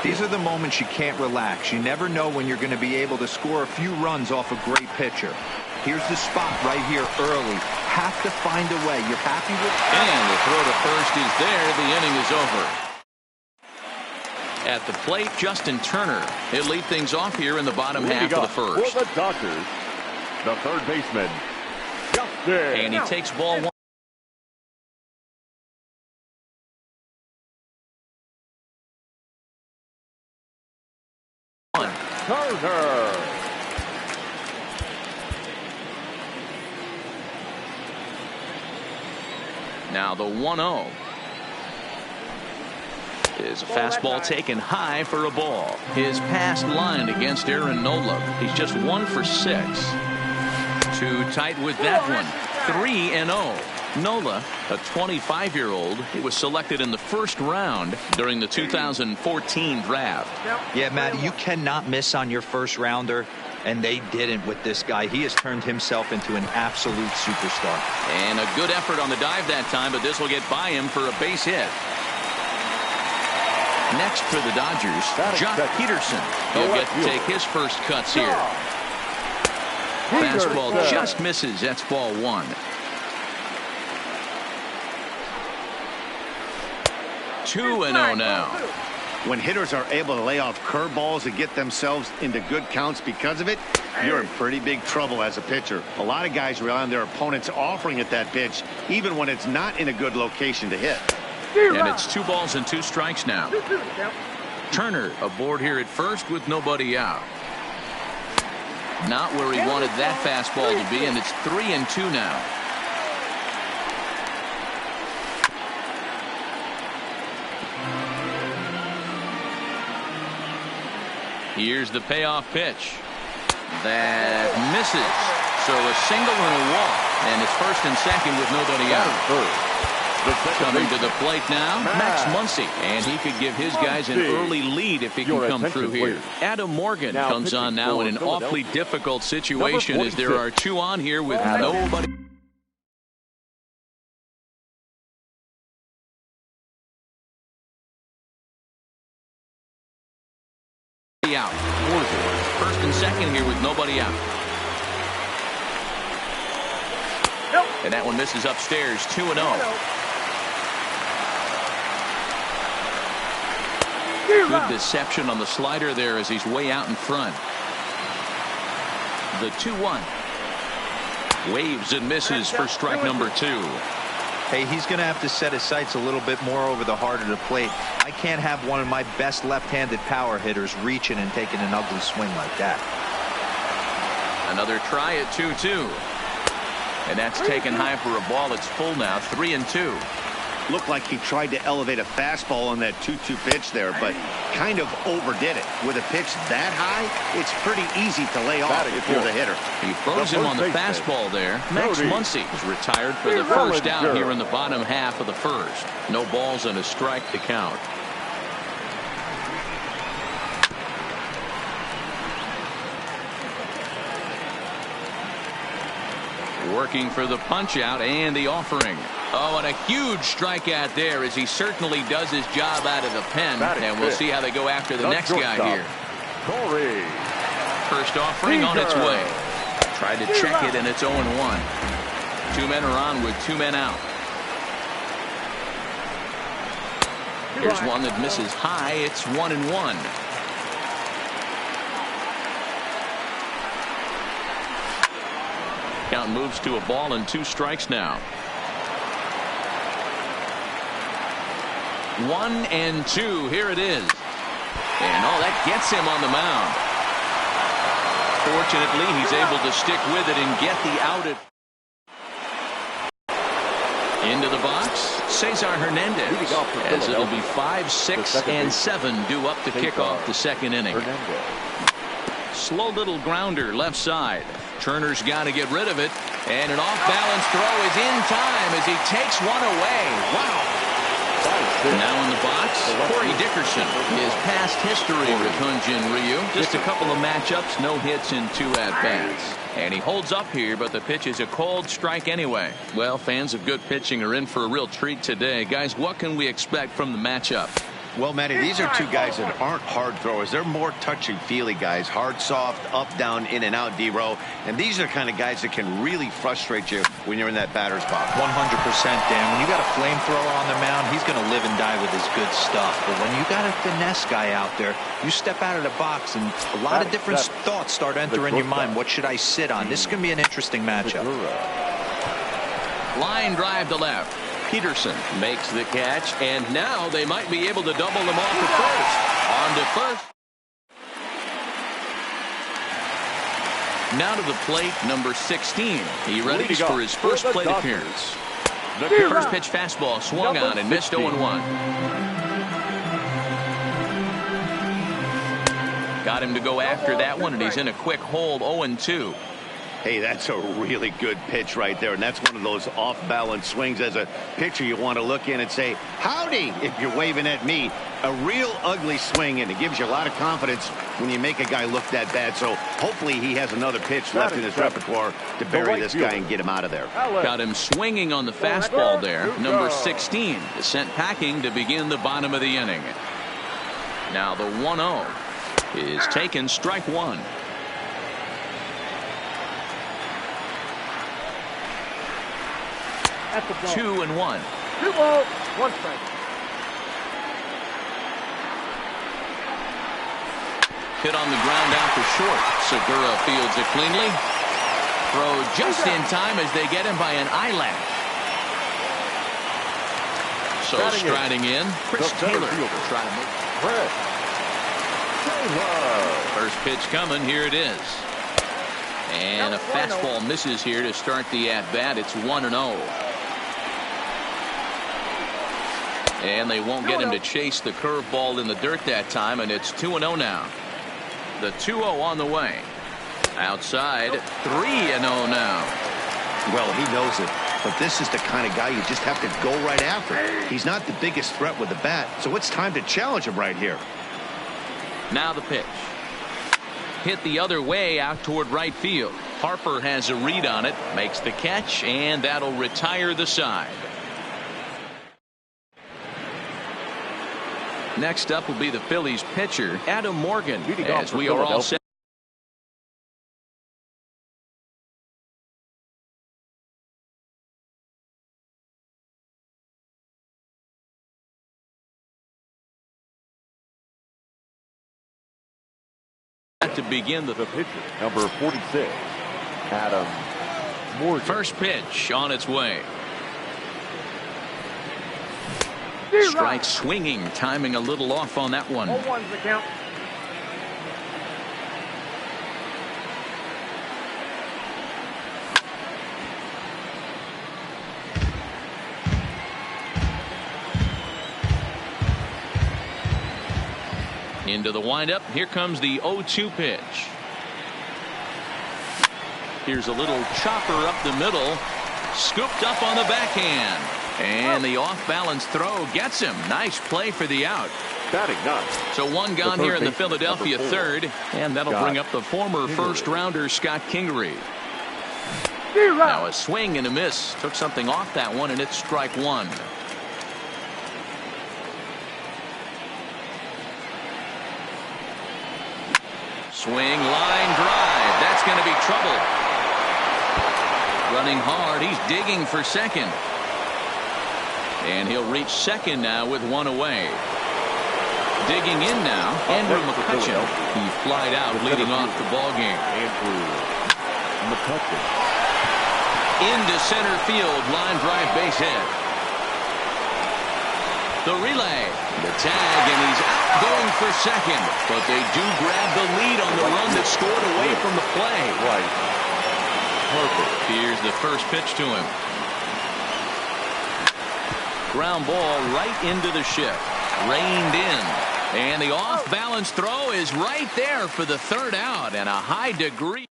These are the moments you can't relax. You never know when you're going to be able to score a few runs off a great pitcher. Here's the spot right here early. Have to find a way. You're happy with it? And the throw to first is there. The inning is over. At the plate, Justin Turner. He'll lead things off here in the bottom half of the first. For the Dodgers, the third baseman, Justin. And he takes ball one. Turner. Now the 1-0 is a fastball taken high for a ball. His past line against Aaron Nola. He's just 1 for 6. Too tight with that one. 3-0. Nola, a 25-year-old, he was selected in the first round during the 2014 draft. Yeah, Matt, you cannot miss on your first rounder, and they didn't with this guy. He has turned himself into an absolute superstar. And a good effort on the dive that time, but this will get by him for a base hit. Next for the Dodgers, Jock Peterson. He'll get to take his first cuts here. Fastball just misses. That's ball one. Two and 0 now. When hitters are able to lay off curveballs and get themselves into good counts because of it, you're in pretty big trouble as a pitcher. A lot of guys rely on their opponents offering at that pitch, even when it's not in a good location to hit. And it's 2 balls and 2 strikes now. Turner aboard here at first with nobody out. Not where he wanted that fastball to be, and it's 3-2 now. Here's the payoff pitch. That misses. So a single and a walk, and it's first and second with nobody out. Coming to the plate now, Max Muncy, and he could give his guys an early lead if he can come through here. Adam Morgan comes on now in an awfully difficult situation as there are 2 on here with nobody out. First and second here with nobody out. And that one misses upstairs. 2-0. Good deception on the slider there as he's way out in front. The 2-1. Waves and misses for strike number 2. Hey, he's going to have to set his sights a little bit more over the heart of the plate. I can't have one of my best left-handed power hitters reaching and taking an ugly swing like that. Another try at 2-2. And that's taken high for a ball. It's full now. 3-2. Looked like he tried to elevate a fastball on that 2-2 pitch there, but kind of overdid it. With a pitch that high, it's pretty easy to lay off if you're the hitter. He froze him on the fastball there. Max Muncy is retired for the first out here in the bottom half of the first. No balls and a strike to count. Working for the punch out and the offering. Oh, and a huge strikeout there as he certainly does his job out of the pen. And we'll see how they go after the next guy here. Corey. First offering on its way. Tried to check it, and it's 0-1. 2 men are on with 2 men out. Here's one that misses high. It's 1-1. Count moves to a ball and 2 strikes now. 1-2. Here it is. And that gets him on the mound. Fortunately, he's able to stick with it and get the out. Into the box, Cesar Hernandez, as it'll be 5, 6, and 7 due up to kick off the second inning. Slow little grounder left side. Turner's got to get rid of it, and an off-balance throw is in time as he takes one away. Wow. Now in the box, Corey Dickerson. Dickerson. His past history with Hyunjin Ryu, just a couple of matchups, no hits in 2 at-bats. And he holds up here, but the pitch is a cold strike anyway. Well, fans of good pitching are in for a real treat today. Guys, what can we expect from the matchup? Well, Matty, these are 2 guys that aren't hard throwers. They're more touchy-feely guys. Hard, soft, up, down, in and out, D-row. And these are the kind of guys that can really frustrate you when you're in that batter's box. 100%, Dan. When you got a flamethrower on the mound, he's going to live and die with his good stuff. But when you got a finesse guy out there, you step out of the box and a lot of different thoughts start entering your mind. What should I sit on? This is going to be an interesting matchup. Line drive to left. Peterson makes the catch, and now they might be able to double them off at first. On to first. Now to the plate, number 16. He readies for his first plate appearance. First pitch fastball swung on and missed 0-1. Got him to go after that one, and he's in a quick hold, 0-2. Hey, that's a really good pitch right there, and that's one of those off-balance swings. As a pitcher, you want to look in and say, howdy, if you're waving at me. A real ugly swing, and it gives you a lot of confidence when you make a guy look that bad. So hopefully he has another pitch left in his repertoire to bury this guy and get him out of there. Got him swinging on the fastball there. Number 16 is sent packing to begin the bottom of the inning. Now the 1-0 is taken, strike 1. That's a ball. 2-1. 2 balls, 1 strike. Hit on the ground out for short. Segura fields it cleanly. Throw just in time as they get him by an eyelash. So striding in, Chris Taylor. Trying to make first pitch coming. Here it is. And a fastball misses here to start the at-bat. It's 1-0. And they won't get him to chase the curveball in the dirt that time, and it's 2-0 now. The 2-0 on the way. Outside, 3-0 now. Well, he knows it, but this is the kind of guy you just have to go right after. He's not the biggest threat with the bat, so it's time to challenge him right here. Now the pitch. Hit the other way out toward right field. Harper has a read on it, makes the catch, and that'll retire the side. Next up will be the Phillies pitcher, Adam Morgan, as we are all set. To begin the pitcher, number 46, Adam Morgan. First pitch on its way. Strike swinging, timing a little off on that one. 0-1's the count. Into the windup. Here comes the 0-2 pitch. Here's a little chopper up the middle. Scooped up on the backhand. And the off-balance throw gets him. Nice play for the out. Batting none. So one gone here in the Philadelphia third. And that'll bring up the former first-rounder Scott Kingery. Now a swing and a miss. Took something off that one, and it's strike 1. Swing, line drive. That's going to be trouble. Running hard. He's digging for second. And he'll reach second now with one away. Digging in now, Andrew McCutchen. He flied out, leading off the ball game. Andrew McCutchen. Into center field, line drive, base hit. The relay, the tag, and he's out going for second. But they do grab the lead on the run that scored away from the play. Right. Perfect. Here's the first pitch to him. Ground ball right into the shift. Reined in. And the off-balance throw is right there for the third out, and a high degree.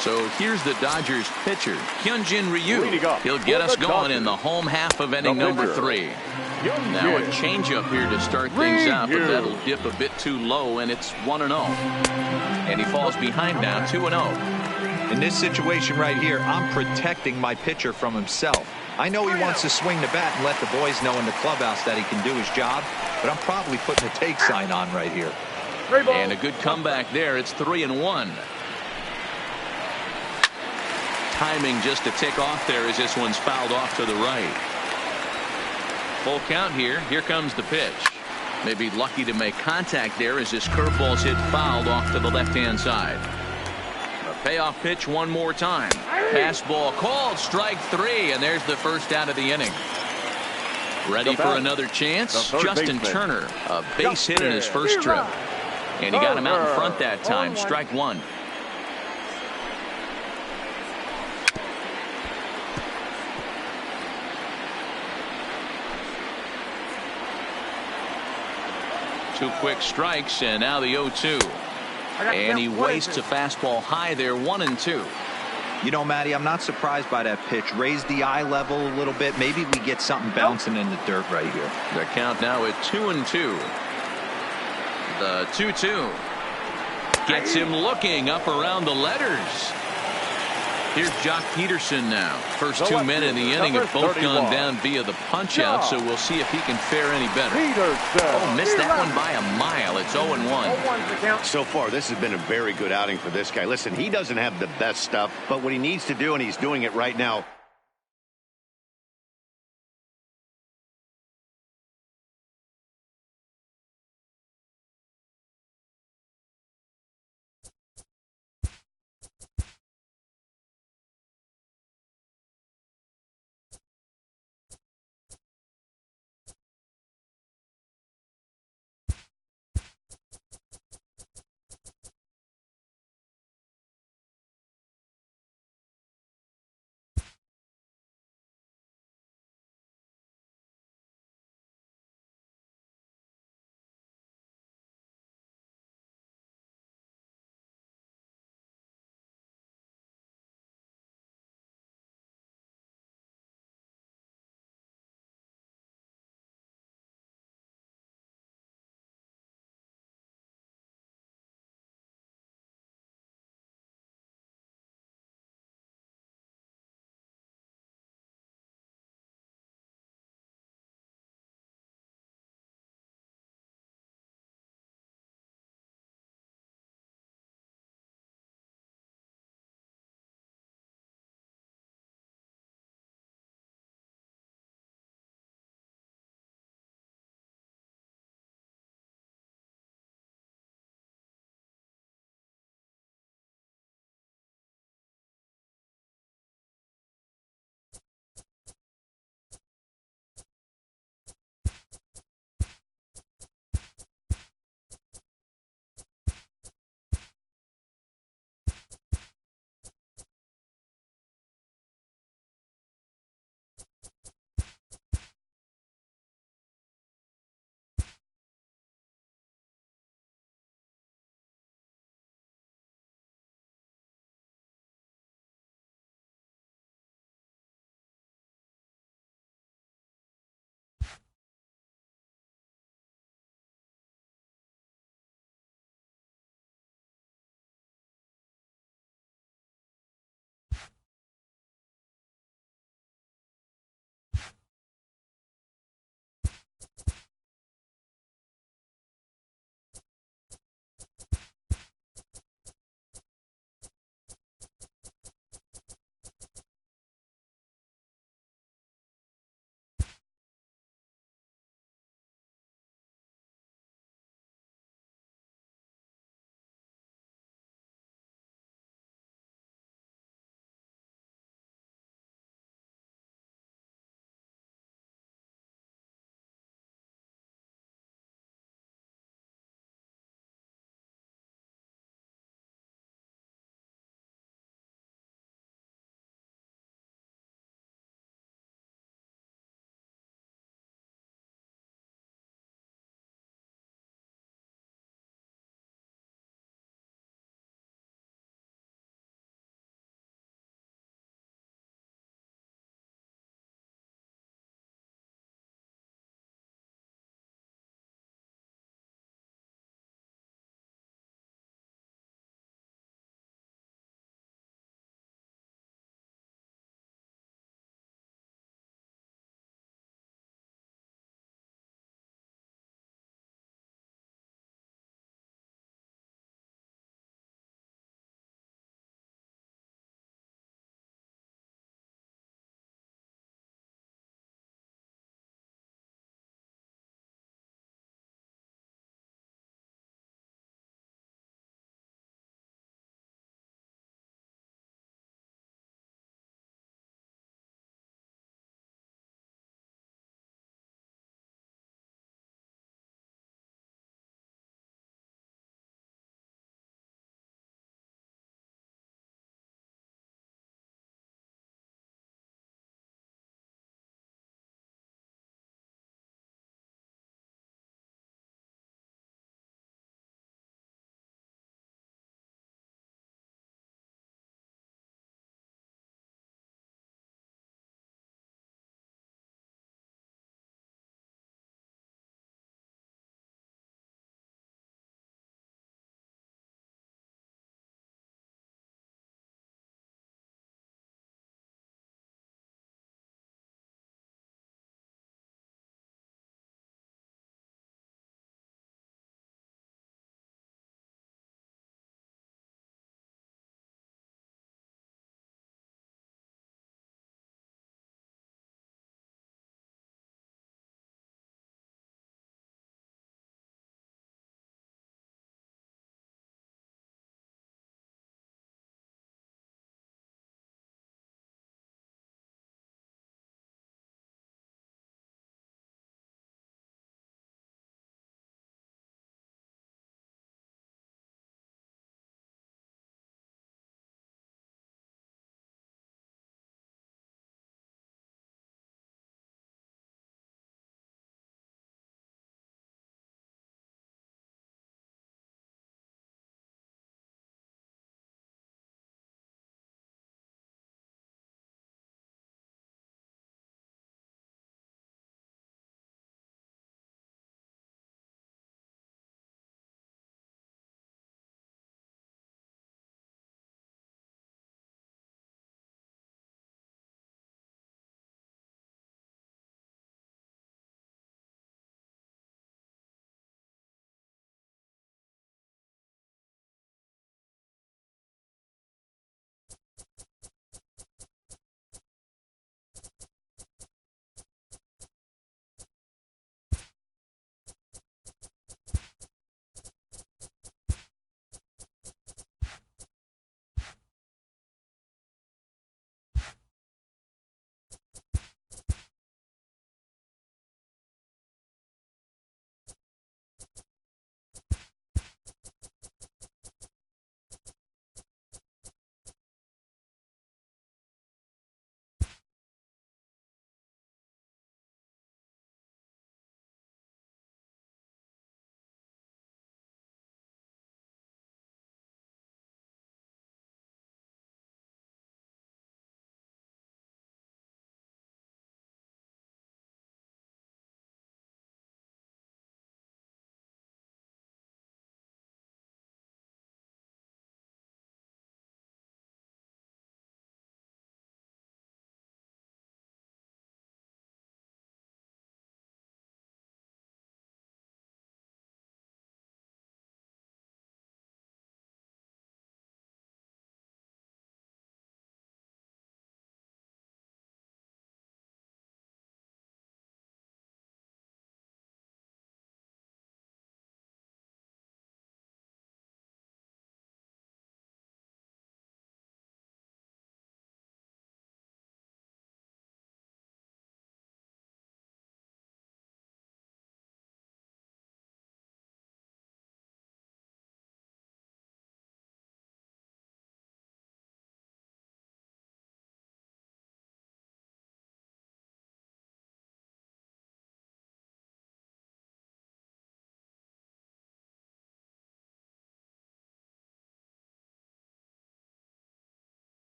So here's the Dodgers pitcher, Hyunjin Ryu. He'll get us going in the home half of inning number 3. Now a changeup here to start things out, but that'll dip a bit too low, and it's 1-0. And he falls behind now, 2-0. In this situation right here, I'm protecting my pitcher from himself. I know he wants to swing the bat and let the boys know in the clubhouse that he can do his job, but I'm probably putting a take sign on right here. And a good comeback there. It's 3-1. Timing just to tick off there as this one's fouled off to the right. Full count here. Here comes the pitch. Maybe lucky to make contact there as this curveball's hit fouled off to the left-hand side. A payoff pitch one more time. Pass ball called. Strike 3, and there's the first out of the inning. Ready for another chance? Justin Turner, a base hit in his first trip. And he got him out in front that time. Strike 1. Two quick strikes, and now the 0-2. And he wastes a fastball high there, 1-2. You know, Matty, I'm not surprised by that pitch. Raise the eye level a little bit. Maybe we get something bouncing in the dirt right here. The count now at 2-2. The 2-2 gets him looking up around the letters. Here's Jock Peterson now. First 2 men in the inning have both gone down via the punch out, so we'll see if he can fare any better. Oh, missed that one by a mile. It's 0-1. So far, this has been a very good outing for this guy. Listen, he doesn't have the best stuff, but what he needs to do, and he's doing it right now,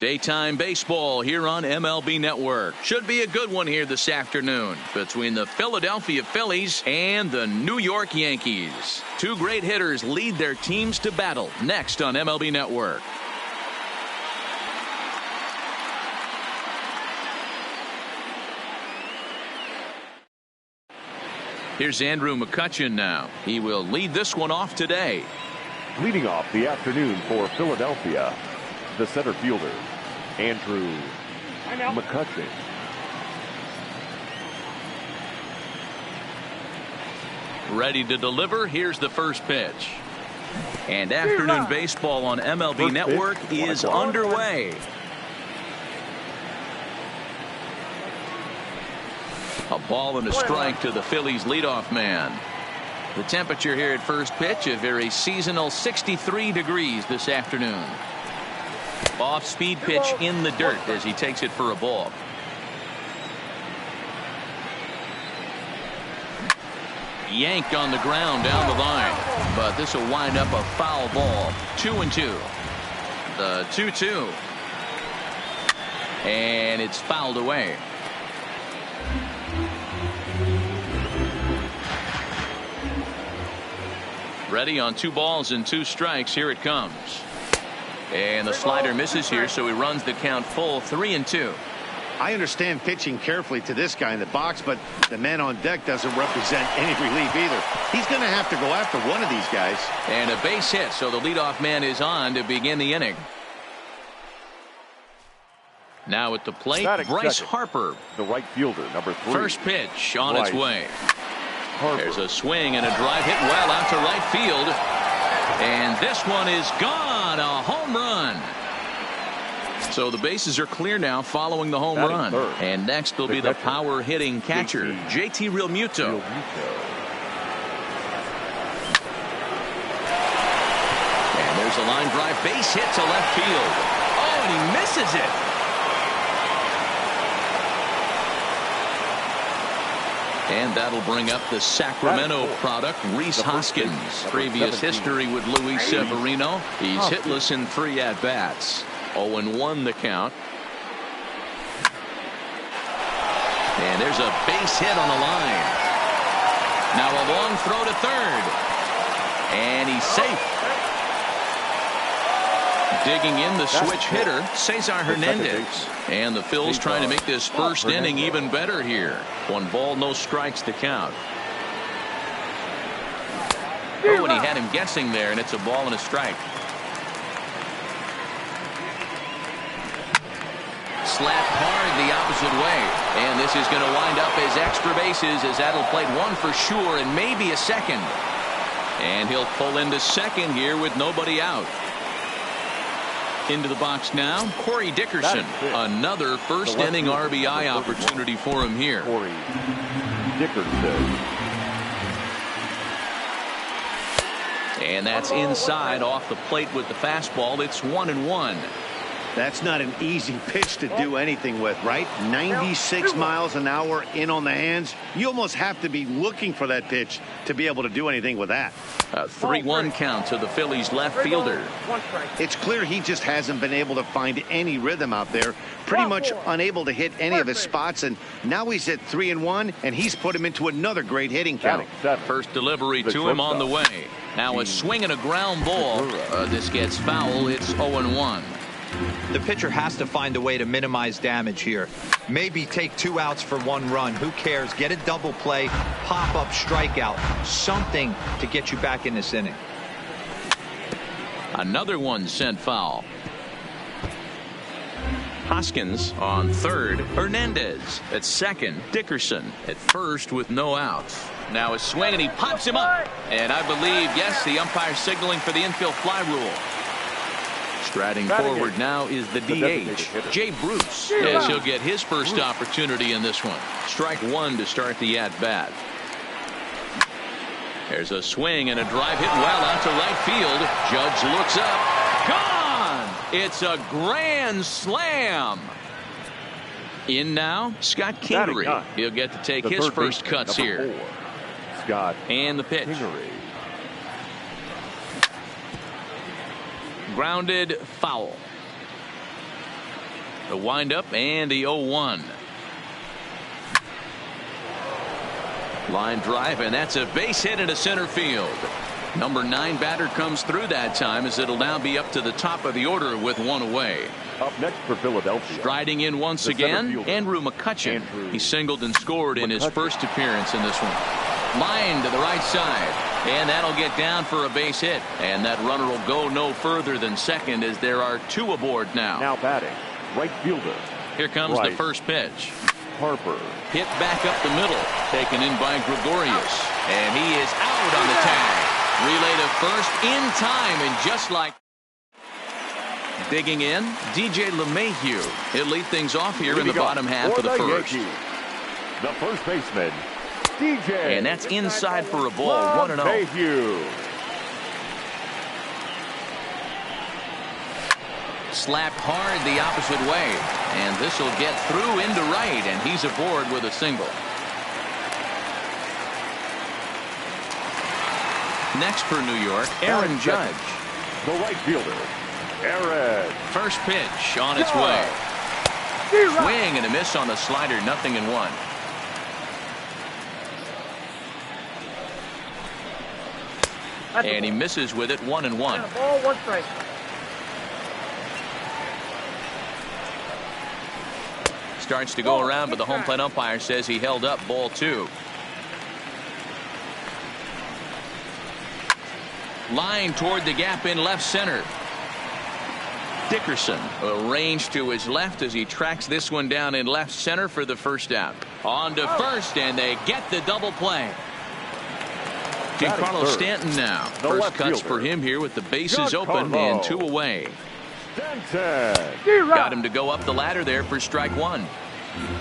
Daytime baseball here on MLB Network. Should be a good one here this afternoon between the Philadelphia Phillies and the New York Yankees. Two great hitters lead their teams to battle next on MLB Network. Here's Andrew McCutchen now. He will lead this one off today. Leading off the afternoon for Philadelphia, the center fielder, Andrew McCutchen. Ready to deliver. Here's the first pitch. And afternoon baseball on MLB Network is underway. A ball and a strike to the Phillies leadoff man. The temperature here at first pitch, a very seasonal 63 degrees this afternoon. Off-speed pitch in the dirt as he takes it for a ball. Yanked on the ground down the line, but this will wind up a foul ball. 2-2. The 2-2. And it's fouled away. Ready on 2 balls and 2 strikes. Here it comes. And the slider misses here, so he runs the count full. 3-2. I understand pitching carefully to this guy in the box, but the man on deck doesn't represent any relief either. He's going to have to go after one of these guys. And a base hit, so the leadoff man is on to begin the inning. Now at the plate, Bryce Harper. The right fielder, number 3. First pitch on its way. Harper. There's a swing and a drive hit well out to right field. And this one is gone. A home run. So the bases are clear now following the home run. And next will be the power hitting catcher, JT Realmuto. And there's a line drive base hit to left field. Oh, and he misses it. And that'll bring up the Sacramento product, Rhys Hoskins. Previous history with Luis Severino. He's hitless in 3 at-bats. 0-1 the count. And there's a base hit on the line. Now a long throw to third. And he's safe. Digging in the switch hitter, Cesar Hernandez. And the Phils trying to make this first inning even better here. 1 ball, no strikes to count. Oh, and he had him guessing there, and it's a ball and a strike. Slapped hard the opposite way. And this is going to wind up as extra bases, as that'll play 1 for sure and maybe a second. And he'll pull into second here with nobody out. Into the box now, Corey Dickerson. Another first inning RBI opportunity for him here. Corey Dickerson. And that's inside off the plate with the fastball. It's 1-1. That's not an easy pitch to do anything with, right? 96 miles an hour in on the hands. You almost have to be looking for that pitch to be able to do anything with that. A 3-1 count to the Phillies left fielder. It's clear he just hasn't been able to find any rhythm out there. Pretty much unable to hit any of his spots, and now he's at 3-1, and he's put him into another great hitting count. First delivery to him on the way. Now a swing and a ground ball. This gets foul. It's 0-1. The pitcher has to find a way to minimize damage here. Maybe take 2 outs for 1 run. Who cares? Get a double play, pop up, strikeout, something to get you back in this inning. Another one sent foul. Hoskins on third. Hernandez at second. Dickerson at first with no outs. Now a swing and he pops him up. And I believe, yes, the umpire signaling for the infield fly rule. Striding forward now is the DH, Jay Bruce, as he'll get his first opportunity in this one. Strike 1 to start the at-bat. There's a swing and a drive hit well out to right field. Judge looks up. Gone! It's a grand slam. In now, Scott Kingery. He'll get to take his first cuts here. Scott and the pitch. Kingery. Grounded foul. The windup and the 0-1. Line drive, and that's a base hit into center field. Number 9 batter comes through that time, as it'll now be up to the top of the order with one away. Up next for Philadelphia. Striding in once again, Andrew McCutchen. He singled and scored in his first appearance in this one. Line to the right side, and that'll get down for a base hit. And that runner will go no further than second, as there are 2 aboard now. Now batting, right fielder. Here comes the first pitch. Harper. Hit back up the middle, taken in by Gregorius. And he is out on the tag. Relay to first in time, and just like digging in, DJ LeMahieu. He'll lead things off here in the bottom half of the first. The first baseman, DJ. And that's inside for a ball, 1-0. LeMahieu. Slapped hard the opposite way, and this will get through into right, and he's aboard with a single. Next for New York, Aaron Judge. The right fielder, Aaron. First pitch on its way. Swing and a miss on the slider, 0-1. And he misses with it, 1-1. Ball, 1 strike. Starts to go around, but the home plate umpire says he held up, ball 2. Line toward the gap in left center. Dickerson arranged to his left as he tracks this one down in left center for the first out. On to first, and they get the double play. Giancarlo Stanton now. First cuts for him here with the bases open and 2 away. Got him to go up the ladder there for strike 1.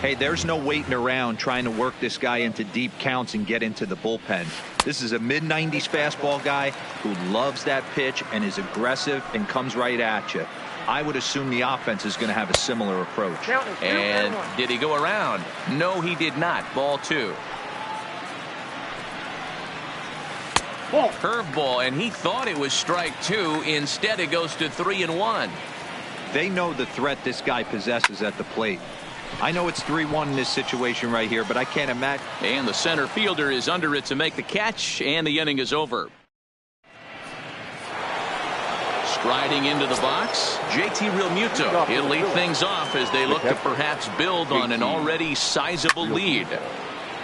Hey, there's no waiting around trying to work this guy into deep counts and get into the bullpen. This is a mid-90s fastball guy who loves that pitch and is aggressive and comes right at you. I would assume the offense is going to have a similar approach. And did he go around? No, he did not. Ball 2. Curveball, and he thought it was strike 2. Instead, it goes to 3-1. They know the threat this guy possesses at the plate. I know it's 3-1 in this situation right here, but I can't imagine. And the center fielder is under it to make the catch, and the inning is over. Striding into the box, JT Realmuto. He'll lead things off as they look to perhaps build on an already sizable lead.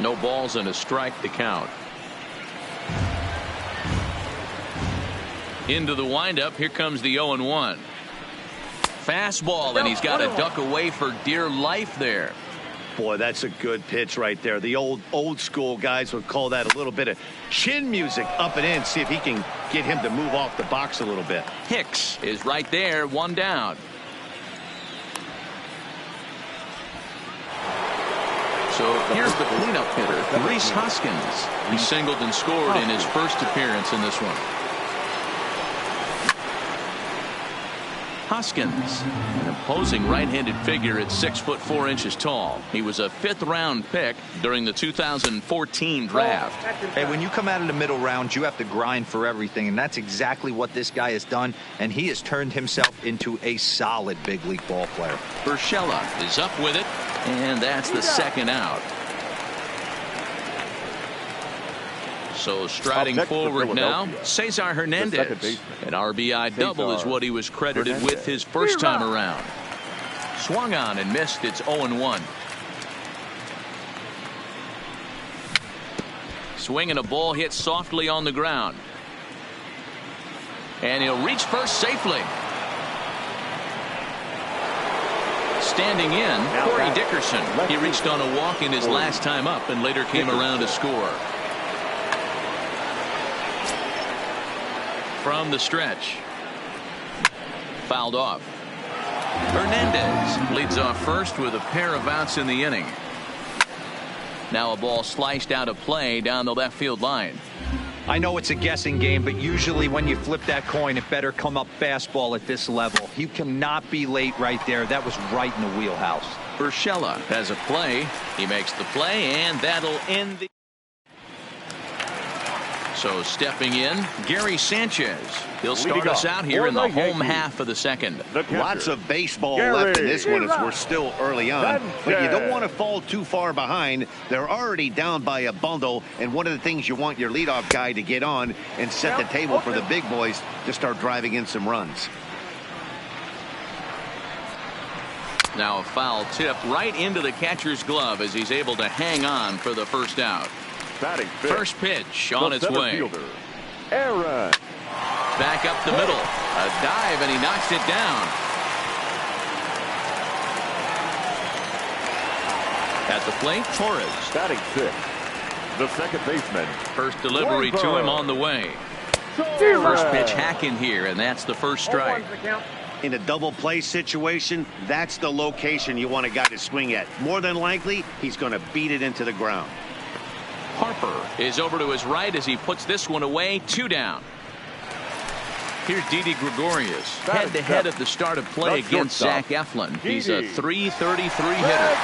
No balls and a strike to count. Into the windup, here comes the 0-1. Fastball, and he's got to duck away for dear life there. Boy, that's a good pitch right there. The old school guys would call that a little bit of chin music up and in. See if he can get him to move off the box a little bit. Hicks is right there, 1 down. So here's the cleanup hitter, Rhys Hoskins. He singled and scored in his first appearance in this one. Hoskins, an imposing right-handed figure at 6'4" tall. He was a 5th-round pick during the 2014 draft. Hey, when you come out of the middle round, you have to grind for everything, and that's exactly what this guy has done, and he has turned himself into a solid big league ball player. Urshela is up with it, and that's the second out. So striding forward now, Cesar Hernandez. An RBI double is what he was credited with his first time around. Swung on and missed. It's 0-1. Swinging a ball hit softly on the ground. And he'll reach first safely. Standing in, Corey Dickerson. He reached on a walk in his last time up and later came around to score. From the stretch. Fouled off. Hernandez leads off first with a pair of outs in the inning. Now a ball sliced out of play down the left field line. I know it's a guessing game, but usually when you flip that coin, it better come up fastball at this level. You cannot be late right there. That was right in the wheelhouse. Urshela has a play. He makes the play, and that'll end the... So stepping in, Gary Sanchez. He'll start us out here in the home half of the second. Lots of baseball left in this one as we're still early on. But you don't want to fall too far behind. They're already down by a bundle. And one of the things you want your leadoff guy to get on and set the table for the big boys to start driving in some runs. Now a foul tip right into the catcher's glove as he's able to hang on for the first out. First pitch on its way. Aaron. Back up the middle. A dive, and he knocks it down. At the plate, Torres. Batting sixth, the second baseman. First delivery to him on the way. First pitch hacking here, and that's the first strike. In a double play situation, that's the location you want a guy to swing at. More than likely, he's going to beat it into the ground. Harper is over to his right as he puts this one away. 2 down. Here's Didi Gregorius head-to-head at the start of play against Zach Eflin. He's a .333 hitter.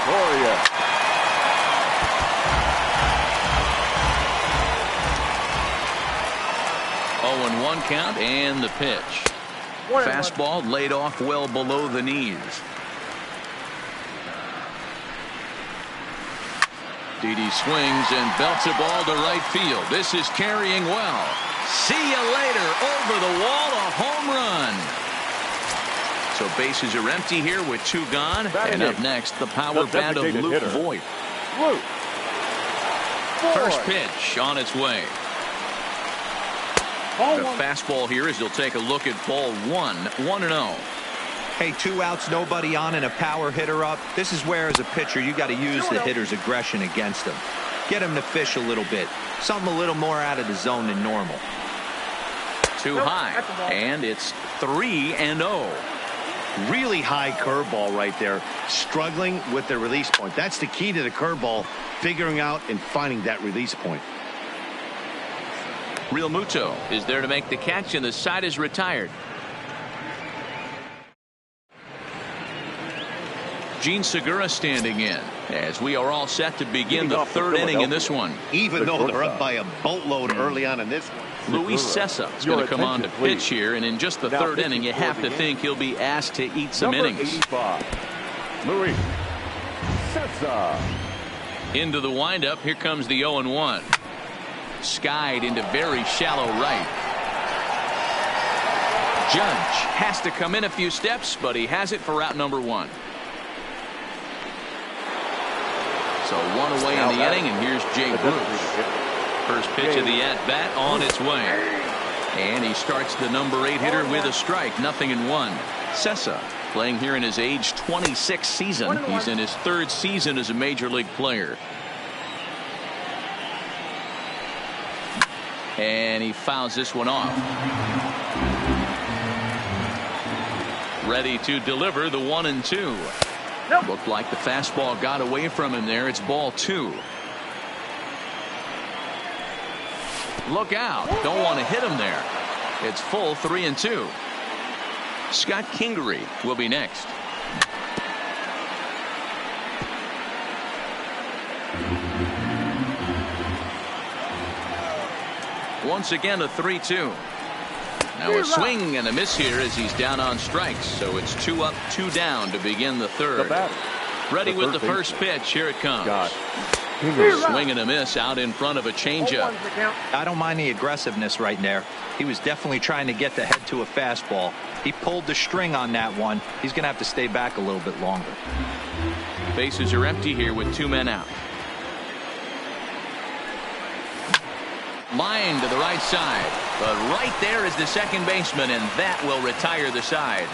0-1 count and the pitch. Fastball laid off well below the knees. Didi swings and belts a ball to right field. This is carrying well. See you later. Over the wall, a home run. So bases are empty here with 2 gone. And up next, the power bat of Luke Voigt. First pitch on its way. The fastball here as he'll take a look at ball 1. 1-0. Hey, 2 outs, nobody on, and a power hitter up. This is where, as a pitcher, you got to use the hitter's aggression against him. Get him to fish a little bit. Something a little more out of the zone than normal. Too high, and it's 3-0. Really high curveball right there. Struggling with the release point. That's the key to the curveball, figuring out and finding that release point. Real Muto is there to make the catch, and the side is retired. Gene Segura standing in as we are all set to begin the third inning in this one. Even though they're up by a boatload early on in this one. Luis Cessa is going to come on to pitch here, and in just the third inning, you have to think he'll be asked to eat some innings. Luis Cessa. Into the windup, here comes the 0-1. Skied into very shallow right. Judge has to come in a few steps, but he has it for out number 1. So 1 away in the inning, and here's Jay Bruce. First pitch of the at-bat on its way. And he starts the number 8 hitter with a strike. 0-1. Cessa playing here in his age 26 season. He's in his 3rd season as a major league player. And he fouls this one off. Ready to deliver the 1-2. Looked like the fastball got away from him there. It's ball 2. Look out. Don't want to hit him there. It's full 3-2. Scott Kingery will be next. Once again, a 3-2. Now a swing and a miss here as he's down on strikes. So it's 2 up, 2 down to begin the third. Ready with the first pitch. Here it comes. Swing and a miss out in front of a changeup. I don't mind the aggressiveness right there. He was definitely trying to get the head to a fastball. He pulled the string on that one. He's going to have to stay back a little bit longer. Bases are empty here with 2 men out. Line to the right side, but right there is the second baseman, and that will retire the side.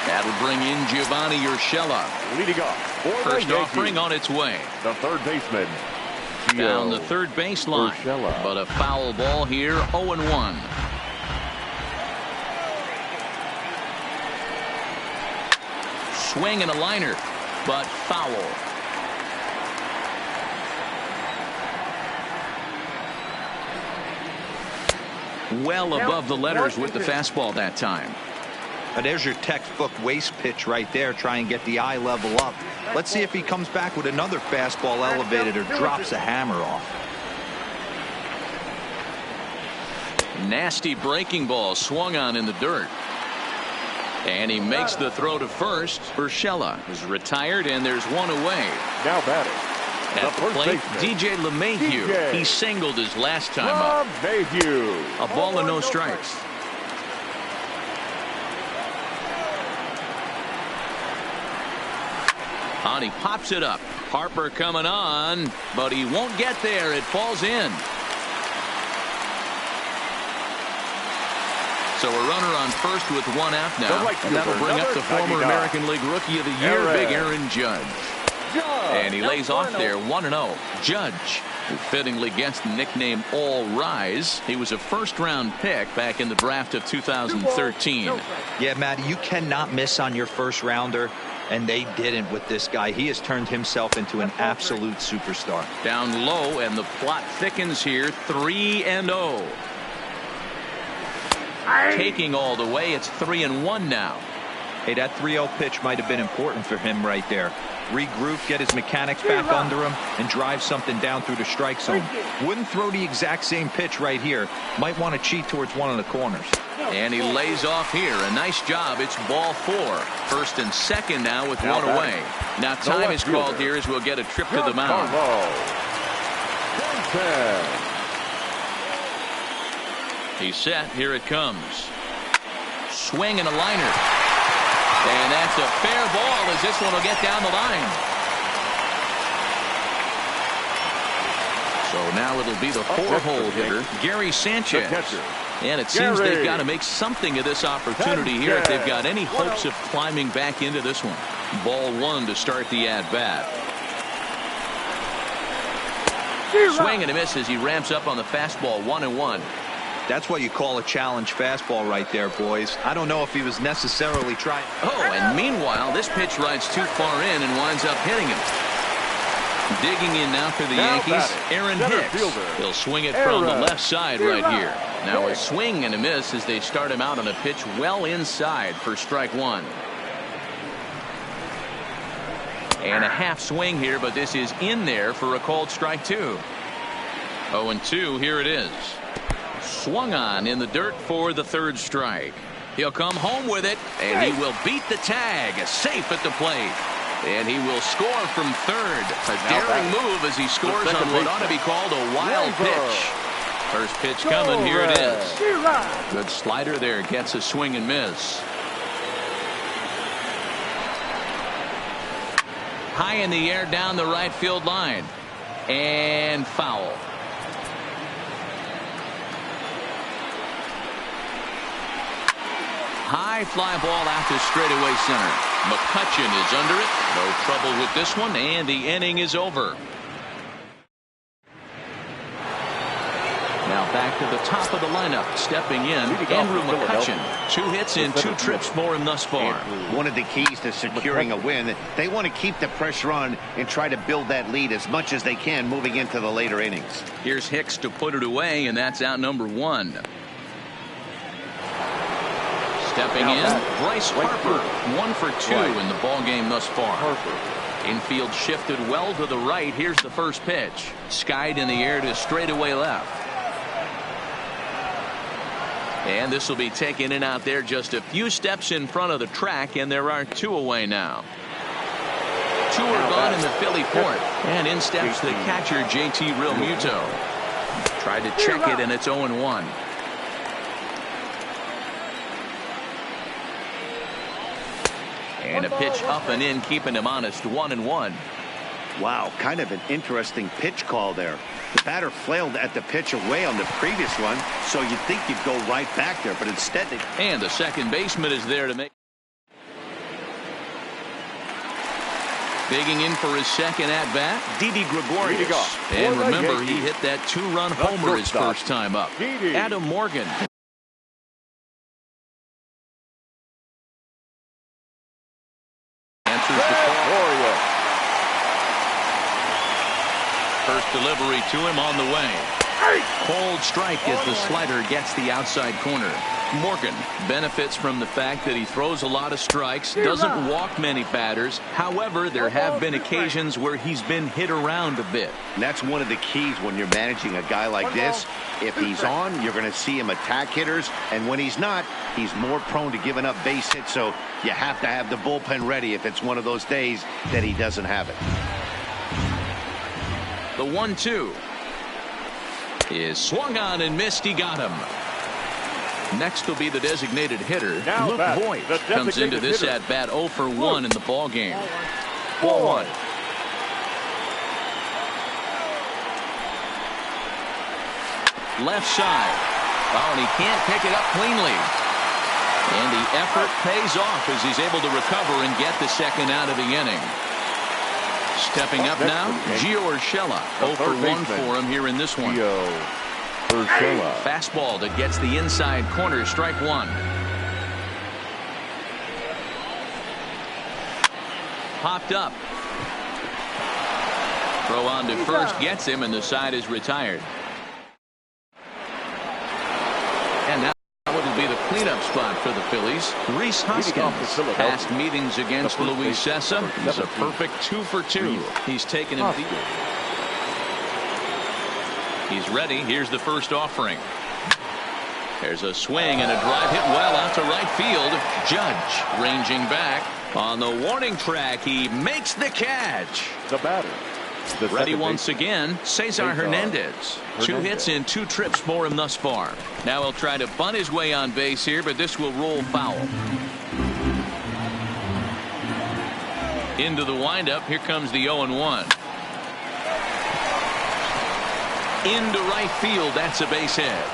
That'll bring in Giovanni Urshela. Leading off. First offering on its way. The third baseman. Down the third baseline, but a foul ball here. 0-1. Swing and a liner, but foul. Well above the letters with the fastball that time. There's your textbook waste pitch right there. Try and get the eye level up. Let's see if he comes back with another fastball elevated or drops a hammer off. Nasty breaking ball swung on in the dirt. And he makes the throw to first. Urshela is retired, and there's one away. Now batting. At the plate, DJ LeMahieu. He singled his last time up. LeMahieu. A ball and no strikes. And he pops it up. Harper coming on, but he won't get there. It falls in. So a runner on first with one out now. And that'll bring up the former American League Rookie of the Year, Big Aaron Judge. And he lays off there 1-0. Judge, who fittingly gets the nickname All Rise. He was a first-round pick back in the draft of 2013. Yeah, Matty, you cannot miss on your first rounder, and they didn't with this guy. He has turned himself into an absolute superstar. Down low, and the plot thickens here. 3-0. Taking all the way, it's 3-1 now. Hey, that 3-0 pitch might have been important for him right there. Regroup, get his mechanics back under him, and drive something down through the strike zone. Wouldn't throw the exact same pitch right here. Might want to cheat towards one of the corners. And he lays off here. A nice job. It's ball 4. First and second now with one away. Now time is called here as we'll get a trip to the mound. He's set. Here it comes. Swing and a liner. And that's a fair ball as this one will get down the line. So now it'll be the 4-hole hitter, Gary Sanchez. And it seems they've got to make something of this opportunity here if they've got any hopes of climbing back into this one. Ball 1 to start the at-bat. Swing and a miss as he ramps up on the fastball. 1-1. That's what you call a challenge fastball right there, boys. I don't know if he was necessarily trying. Oh, and meanwhile, this pitch rides too far in and winds up hitting him. Digging in now for the Yankees, Aaron Hicks. He'll swing it from the left side right here. Now a swing and a miss as they start him out on a pitch well inside for strike 1. And a half swing here, but this is in there for a called strike 2. 0-2, here it is. Swung on in the dirt for the third strike. He'll come home with it, and he will beat the tag. Safe at the plate. And he will score from third. A daring move as he scores on what ought to be called a wild pitch. First pitch coming. Here it is. Good slider there. Gets a swing and miss. High in the air down the right field line. And foul. High fly ball out to straightaway center. McCutchen is under it. No trouble with this one, and the inning is over. Now back to the top of the lineup. Stepping in, Andrew McCutchen. 2 hits and 2 trips for him thus far. One of the keys to securing a win, they want to keep the pressure on and try to build that lead as much as they can moving into the later innings. Here's Hicks to put it away, and that's out number 1. Stepping in, Bryce Harper, 1 for 2 in the ball game thus far. Infield shifted well to the right. Here's the first pitch. Skied in the air to straightaway left. And this will be taken in out there just a few steps in front of the track, and there are 2 away now. 2 are gone in the Philly fourth. And in steps the catcher, JT Realmuto. Tried to check it, and it's 0-1. And a pitch up and in, keeping him honest. 1-1. Wow, kind of an interesting pitch call there. The batter flailed at the pitch away on the previous one, so you'd think you'd go right back there, but instead they... And the second baseman is there to make... Digging in for his second at-bat, Didi Gregorius. And remember, he hit that 2-run homer his first time up. Adam Morgan. Answers the call. First delivery to him on the way. Cold strike as the slider gets the outside corner. Morgan benefits from the fact that he throws a lot of strikes, doesn't walk many batters. However, there have been occasions where he's been hit around a bit. And that's one of the keys when you're managing a guy like this. If he's on, you're going to see him attack hitters, and when he's not, he's more prone to giving up base hits, so you have to have the bullpen ready if it's one of those days that he doesn't have it. The 1-2 is swung on and missed. He got him. Next will be the designated hitter. Now Luke Voigt comes into this at bat 0 for 1 in the ball game. 4-1. Left side. Oh, and he can't pick it up cleanly. And the effort pays off as he's able to recover and get the second out of the inning. Stepping up now, Gio Urshela. 0 for 1 for him here in this one. Fastball that gets the inside corner, strike one. Popped up. Throw on to first gets him, and the side is retired. And now it'll be the cleanup spot for the Phillies. Rhys Hoskins, past meetings against Luis Sessa. He's a perfect 2 for 2. He's taken him deep. He's ready. Here's the first offering. There's a swing and a drive hit well out to right field. Judge ranging back on the warning track. He makes the catch. The batter. Ready once again, Cesar Hernandez. 2 hits in 2 trips for him thus far. Now he'll try to bunt his way on base here, but this will roll foul. Into the windup. Here comes the 0-1. Into right field. That's a base hit.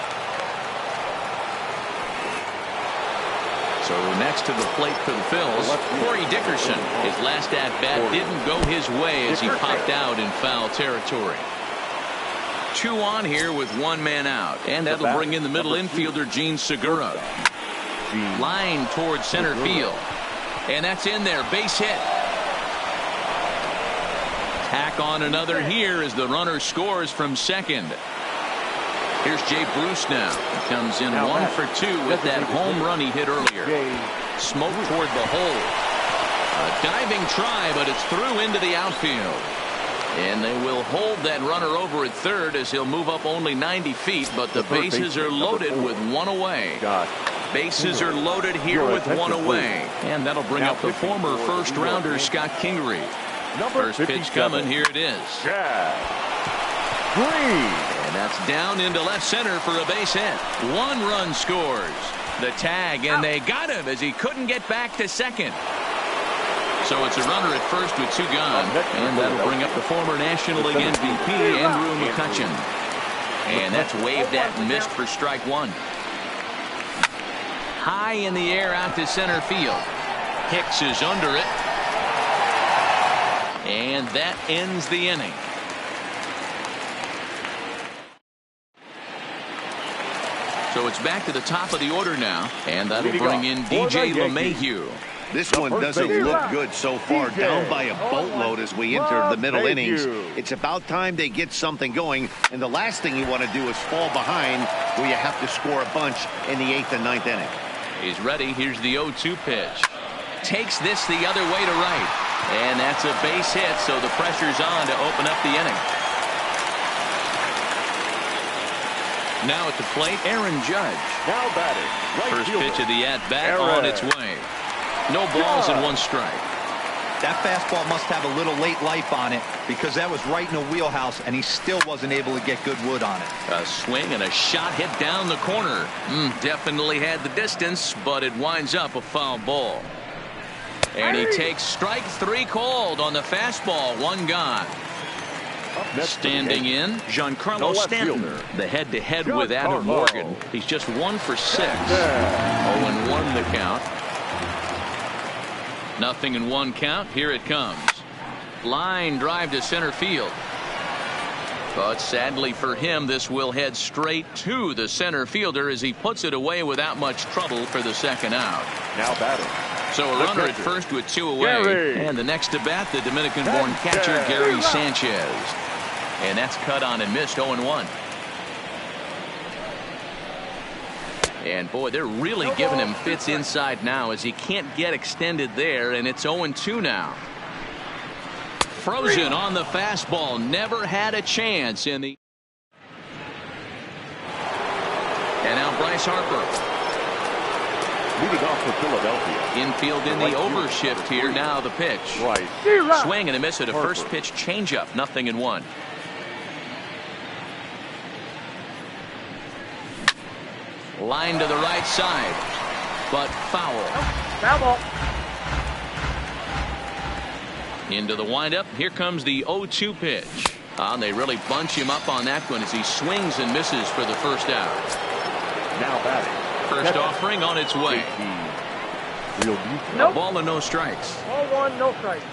So next to the plate for the Phils, Corey Dickerson. His last at-bat didn't go his way as he popped out in foul territory. 2 on here with 1 man out. And that'll bring in the middle infielder, Gene Segura. Line towards center field. And that's in there. Base hit. Tack on another here as the runner scores from second. Here's Jay Bruce now. He comes in 1 for 2 with that home run he hit earlier. Smoke toward the hole. A diving try, but it's through into the outfield. And they will hold that runner over at third as he'll move up only 90 feet, but the bases are loaded with 1 away. Bases are loaded here with 1 away. And that'll bring up the former first rounder, Scott Kingery. First pitch coming. Here it is. And that's down into left center for a base hit. 1 run scores. The tag, and they got him as he couldn't get back to second. So it's a runner at first with 2 gone. And that'll bring up the former National League MVP, Andrew McCutchen. And that's waved at and missed for strike 1. High in the air out to center field. Hicks is under it. And that ends the inning. So it's back to the top of the order now, and that'll bring in DJ LeMahieu. This one doesn't look good so far. Down by a boatload as we enter the middle innings. It's about time they get something going, and the last thing you want to do is fall behind where you have to score a bunch in the 8th and 9th inning. He's ready. Here's the 0-2 pitch. Takes this the other way to right. And that's a base hit, so the pressure's on to open up the inning. Now at the plate, Aaron Judge. Now batting. First pitch of the at-bat on its way. No balls and 1 strike. That fastball must have a little late life on it because that was right in the wheelhouse, and he still wasn't able to get good wood on it. A swing and a shot hit down the corner. Definitely had the distance, but it winds up a foul ball. And he takes strike 3 called on the fastball. 1 gone. Standing in, Giancarlo Stanton, the head-to-head with Adam Morgan. He's just 1 for 6. 0-1 the count. 0-1 count. Here it comes. Line drive to center field. But sadly for him, this will head straight to the center fielder as he puts it away without much trouble for the second out. Now batting. So a runner at first with 2 away. And the next to bat, the Dominican-born catcher, Gary Sanchez. And that's cut on and missed. 0-1. And boy, they're really giving him fits inside now as he can't get extended there, and it's 0-2 now. Frozen on the fastball, never had a chance in the. And now Bryce Harper. Leading off for Philadelphia. Infield in the overshift here. Now the pitch. Right. Swing and a miss at a first pitch changeup. 0-1. Line to the right side, but foul. Foul ball. Into the windup. Here comes the 0-2 pitch. They really bunch him up on that one as he swings and misses for the first out. Now batting. First offering on its way. Nope. A ball and no strikes. Ball one, no strikes.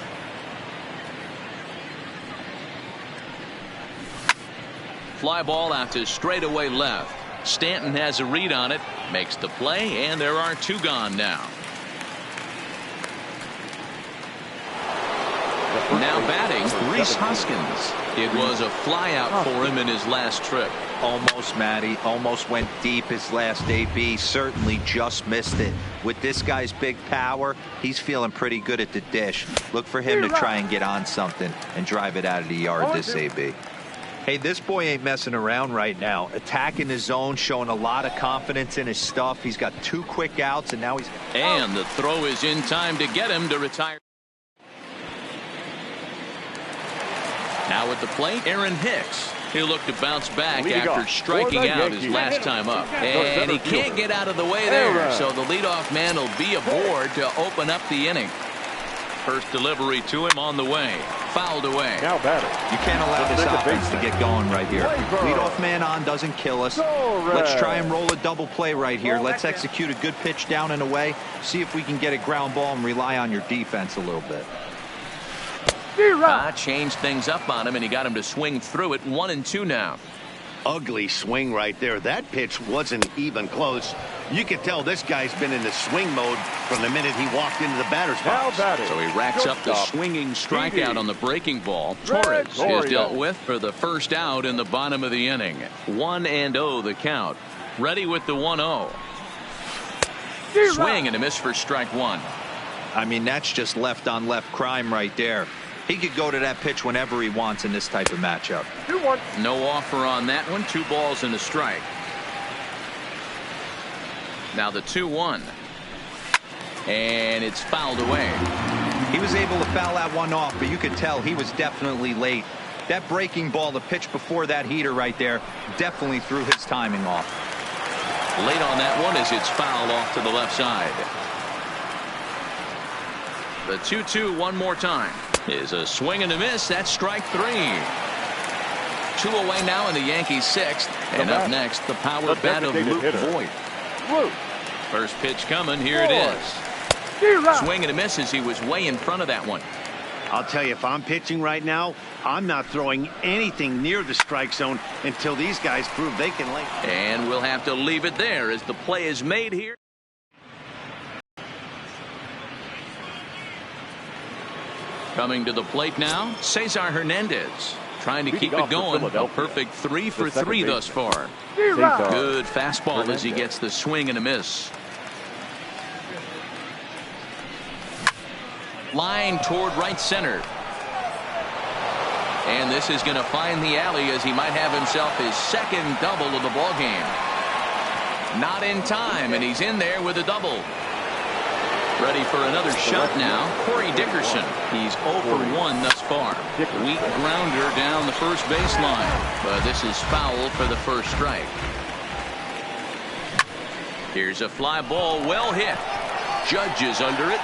Fly ball out to straightaway left. Stanton has a read on it, makes the play, and there are 2 gone now. Now batting, Rhys Hoskins. It was a fly out for him in his last trip. Almost, Matty. Almost went deep his last AB. Certainly just missed it. With this guy's big power, he's feeling pretty good at the dish. Look for him to try and get on something and drive it out of the yard this AB. Hey, this boy ain't messing around right now. Attacking his zone, showing a lot of confidence in his stuff. He's got 2 quick outs, and now he's. And the throw is in time to get him to retire. Now at the plate, Aaron Hicks. He'll look to bounce back after striking out his last time up. And he can't get out of the way there, so the leadoff man will be aboard to open up the inning. First delivery to him on the way. Fouled away. Now batting. You can't allow this offense to get going right here. Leadoff man on doesn't kill us. Let's try and roll a double play right here. Let's execute a good pitch down and away. See if we can get a ground ball and rely on your defense a little bit. Changed things up on him, and he got him to swing through it. 1-2 now. Ugly swing right there. That pitch wasn't even close. You can tell this guy's been in the swing mode from the minute he walked into the batter's box. So he racks up the swinging strikeout on the breaking ball. Torres is dealt with for the first out in the bottom of the inning. 1-0 the count. Ready with the 1-0. Swing and a miss for strike 1. I mean, that's just left on left crime right there. He could go to that pitch whenever he wants in this type of matchup. 2-1. No offer on that one. 2 balls and a strike. Now the 2-1. And it's fouled away. He was able to foul that one off, but you could tell he was definitely late. That breaking ball, the pitch before that heater right there, definitely threw his timing off. Late on that one as it's fouled off to the left side. The 2-2 one more time is a swing and a miss. That's strike 3. 2 away now in the Yankees 6th. And up next, the power bat of Luke Voigt. First pitch coming. Here it is. Swing and a miss as he was way in front of that one. I'll tell you, if I'm pitching right now, I'm not throwing anything near the strike zone until these guys prove they can lay. And we'll have to leave it there as the play is made here. Coming to the plate now, Cesar Hernandez. Trying to keep it going. A perfect 3 for 3 thus far. Good fastball as he gets the swing and a miss. Line toward right center. And this is going to find the alley as he might have himself his second double of the ball game. Not in time, and he's in there with a double. Ready for another shot now. Corey Dickerson. He's 0 for 1 thus far. Weak grounder down the first baseline. But this is foul for the first strike. Here's a fly ball, well hit. Judge is under it.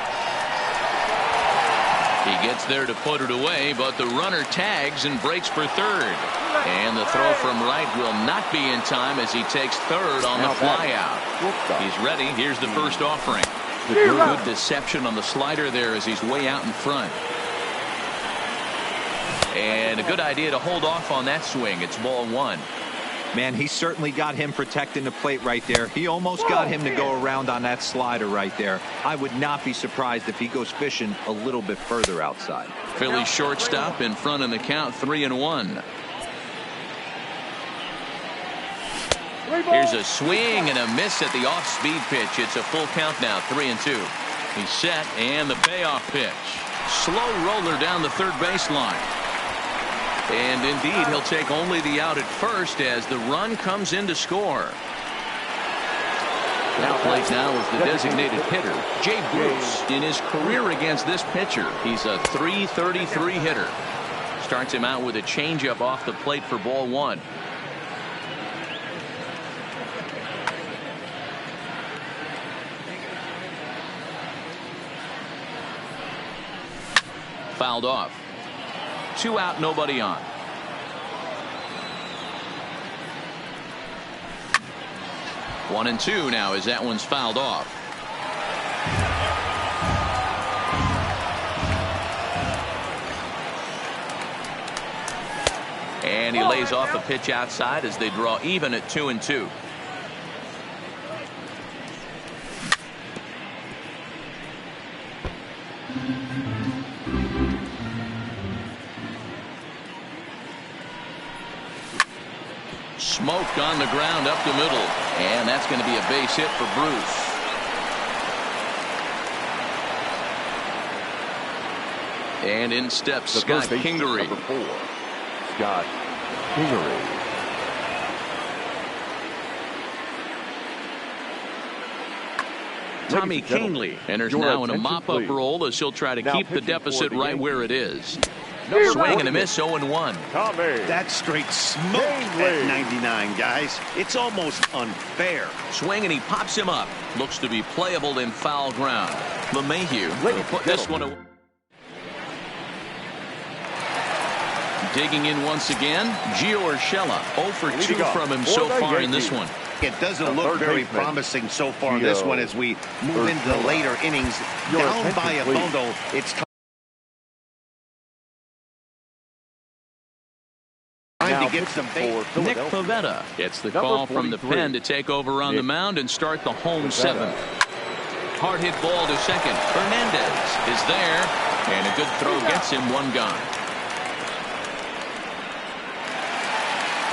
He gets there to put it away, but the runner tags and breaks for third. And the throw from right will not be in time as he takes third on the fly out. He's ready. Here's the first offering. Good deception on the slider there as he's way out in front. And a good idea to hold off on that swing. It's ball 1. Man, he certainly got him protecting the plate right there. He almost got him to go around on that slider right there. I would not be surprised if he goes fishing a little bit further outside. Philly shortstop in front in the count, 3-1. Here's a swing and a miss at the off-speed pitch. It's a full count now, 3-2. He's set, and the payoff pitch. Slow roller down the third baseline. And indeed, he'll take only the out at first as the run comes in to score. At the plate now is the designated hitter, Jay Bruce. In his career against this pitcher, he's a .333 hitter. Starts him out with a changeup off the plate for ball one. Fouled off. 2 out, nobody on. One and two now as that one's fouled off. And he lays off a pitch outside as they draw even at 2-2. Smoked on the ground up the middle, and that's going to be a base hit for Bruce. And in steps Scott Kingery. Number 4, Scott Kingery. Tommy Canely enters now in a mop-up role as he'll try to keep the deficit right where it is. Swing and a miss, 0-1. That's straight smoke at 99, guys. It's almost unfair. Swing and he pops him up. Looks to be playable in foul ground. LeMahieu will put this one away. Digging in once again, Gio Urshela 0 for 2 from him so far in this one. It doesn't look very promising so far in this one as we move into the later innings. Down by a bundle, it's time to get some base. Nick Pivetta gets the call from the pen to take over on the mound and start the home seventh. Hard hit ball to second. Hernandez is there, and a good throw gets him one gone.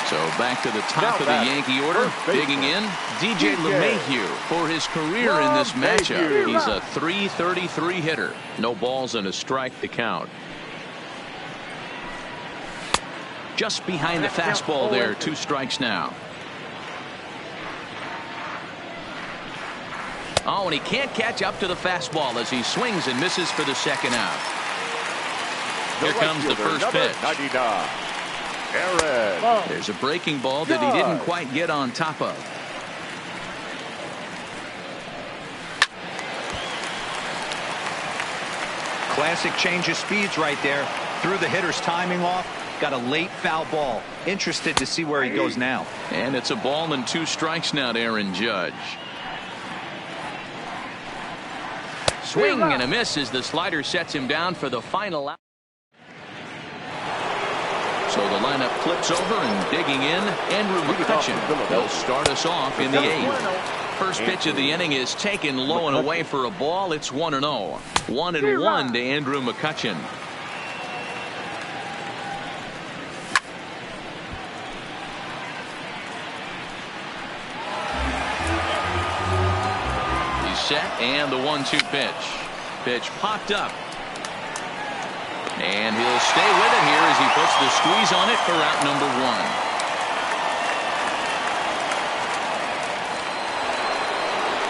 So back to the top of the Yankee order. Digging in, DJ LeMahieu for his career in this matchup. He's a .333 hitter. No balls and a strike to count. Just behind the fastball there. 2 strikes now. Oh, and he can't catch up to the fastball as he swings and misses for the second out. Here comes the first pitch. There's a breaking ball that he didn't quite get on top of. Classic change of speeds right there. Threw the hitter's timing off. Got a late foul ball. Interested to see where he goes now. And it's a ball and 2 strikes now to Aaron Judge. Swing and a miss as the slider sets him down for the final out. So the lineup flips over and digging in, Andrew McCutchen. They'll start us off in the 8th. First pitch of the inning is taken low and away for a ball. It's 1-0. 1-1 to Andrew McCutchen. He's set, and the 1-2 pitch. Pitch popped up. And he'll stay with it here as he puts the squeeze on it for out number 1.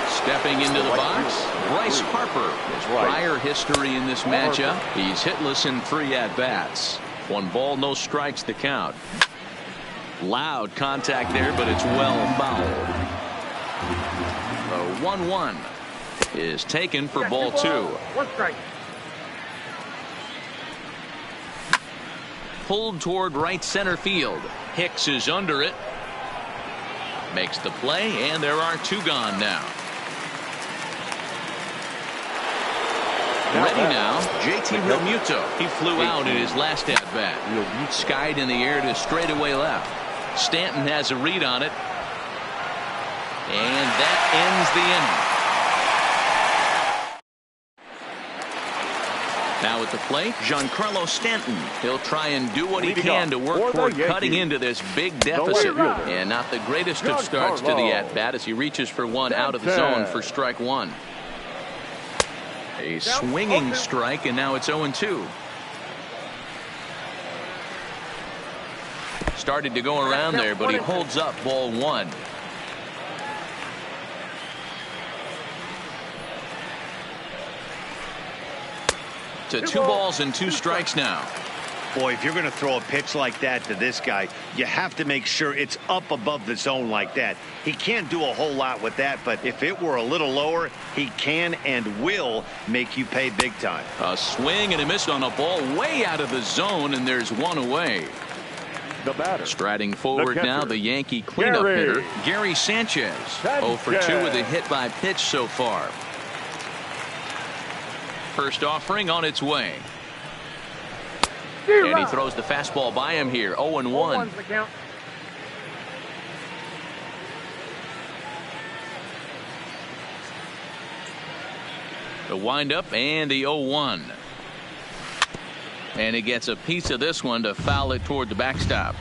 Stepping into the box, Bryce Harper. His prior history in this matchup, he's hitless in 3 at-bats. 1 ball, no strikes to count. Loud contact there, but it's well fouled. The 1-1 is taken for ball 2. 1 strike. Pulled toward right center field. Hicks is under it. Makes the play, and there are 2 gone now. Ready now, JT Realmuto. He flew out in his last at-bat. Skied in the air to straightaway left. Stanton has a read on it. And that ends the inning. Now at the plate, Giancarlo Stanton. He'll try and do what he Leading can off to work for the toward Yankees, cutting into this big deficit. fielder, And not the greatest of starts to the Giancarlo at-bat as he reaches for one out of the zone for strike one. A swinging strike, and now it's 0-2. Started to go around there, but he holds up ball one. To 2 balls and 2 strikes now. Boy, if you're going to throw a pitch like that to this guy, you have to make sure it's up above the zone like that. He can't do a whole lot with that, but if it were a little lower, he can and will make you pay big time. A swing and a miss on a ball way out of the zone, and there's one away. The batter. Striding forward catcher, now, the Yankee cleanup hitter, Gary Sanchez. 0 for 2 with a hit by pitch so far. First offering on its way. And he throws the fastball by him here. 0-1. The windup and the 0-1. And he gets a piece of this one to foul it toward the backstop.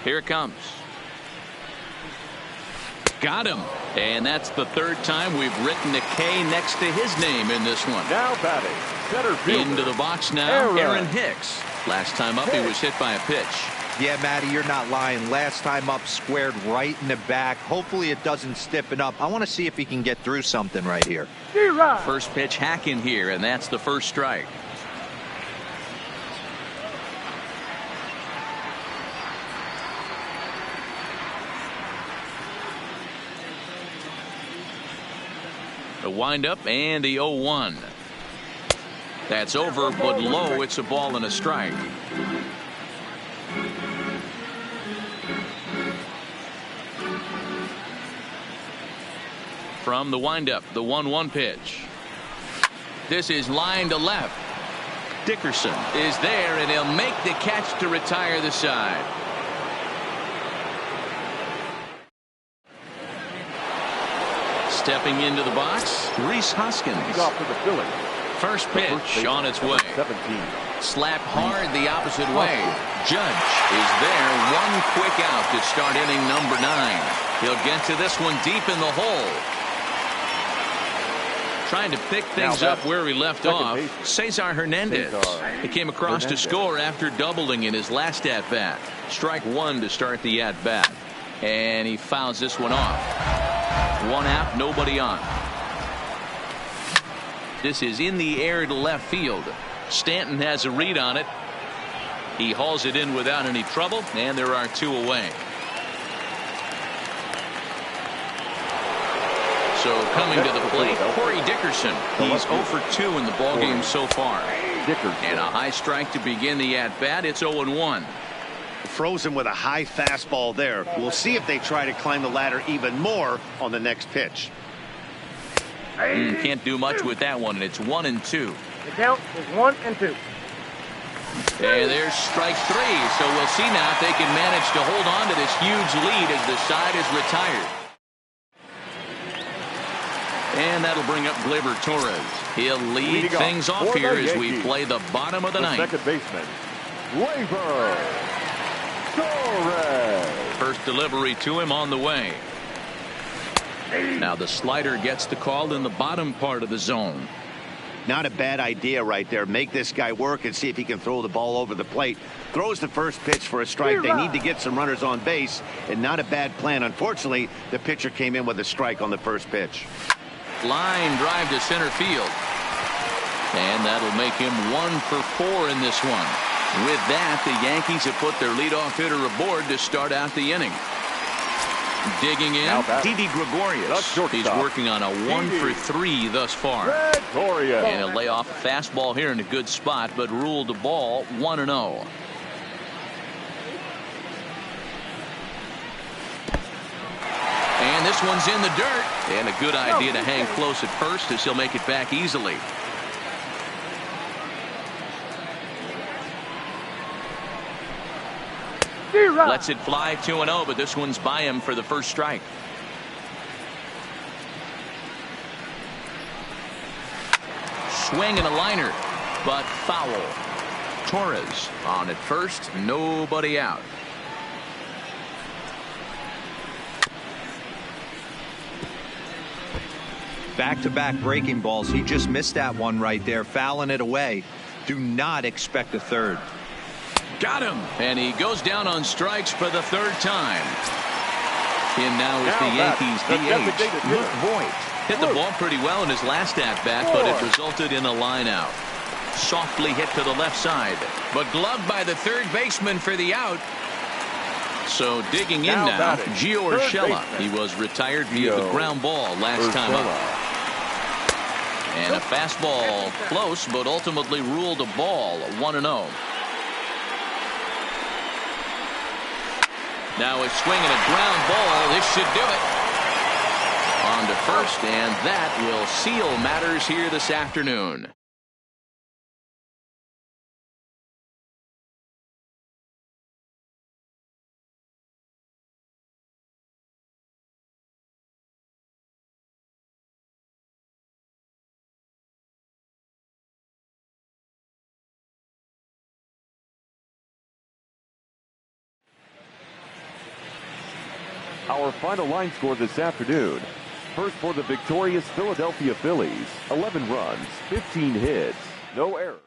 Here it comes. Got him. And that's the 3rd time we've written a K next to his name in this one. Now batting, center fielder, Into the box now, Aaron Hicks. Last time up, he was hit by a pitch. Yeah, Matty, you're not lying. Last time up, squared right in the back. Hopefully it doesn't stiffen up. I want to see if he can get through something right here. First pitch hacking here, and that's the first strike. The windup and the 0-1. That's over, but low. It's a ball and a strike. From the windup, the 1-1 pitch. This is line to left. Dickerson is there, and he'll make the catch to retire the side. Stepping into the box, Rhys Hoskins. off to the Phillies. First pitch on its way. 17. Slap hard the opposite way. Judge is there. One quick out to start inning number 9. He'll get to this one deep in the hole. Trying to pick things up where he left off. Cesar Hernandez. He came across to score after doubling in his last at-bat. Strike 1 to start the at-bat. And he fouls this one off. 1 out, nobody on. This is in the air to left field. Stanton has a read on it. He hauls it in without any trouble, and there are 2 away. So coming to the plate, Corey Dickerson. He's 0 for 2 in the ballgame so far. And a high strike to begin the at-bat. It's 0-1. Frozen with a high fastball there. We'll see if they try to climb the ladder even more on the next pitch. Can't do much with that one, and it's 1-2. The count is 1-2. And there's strike 3. So we'll see now if they can manage to hold on to this huge lead as the side is retired. And that'll bring up Gleyber Torres. He'll lead things off here as we play the bottom of the 9th. Second baseman, Gleyber Torres. First delivery to him on the way. Now the slider gets the call in the bottom part of the zone. Not a bad idea right there. Make this guy work and see if he can throw the ball over the plate. Throws the first pitch for a strike. They need to get some runners on base, and not a bad plan. Unfortunately, the pitcher came in with a strike on the first pitch. Line drive to center field. And that'll make him 1 for 4 in this one. With that, the Yankees have put their leadoff hitter aboard to start out the inning. Digging in, Didi Gregorius. He's working on a 1 for 3 thus far. And he'll lay off a fastball here in a good spot, but ruled the ball 1-0. And this one's in the dirt. And a good idea to hang close at first as he'll make it back easily. Zero. Lets it fly 2-0, but this one's by him for the first strike. swing and a liner, but foul. Torres on at first, nobody out. Back-to-back breaking balls. He just missed that one right there, fouling it away. Do not expect a third. Got him. And he goes down on strikes for the third time. In now is the Yankees DH, Luke Voigt. Hit the ball pretty well in his last at-bat, but it resulted in a line out. Softly hit to the left side, but gloved by the third baseman for the out. So digging in now, Gio Urshela. He was retired via the ground ball last time up. And a fastball close, but ultimately ruled a ball, 1-0. Now a swing and a ground ball. This should do it. On to first, and that will seal matters here this afternoon. Our final line score this afternoon. First for the victorious Philadelphia Phillies, 11 runs, 15 hits, no errors.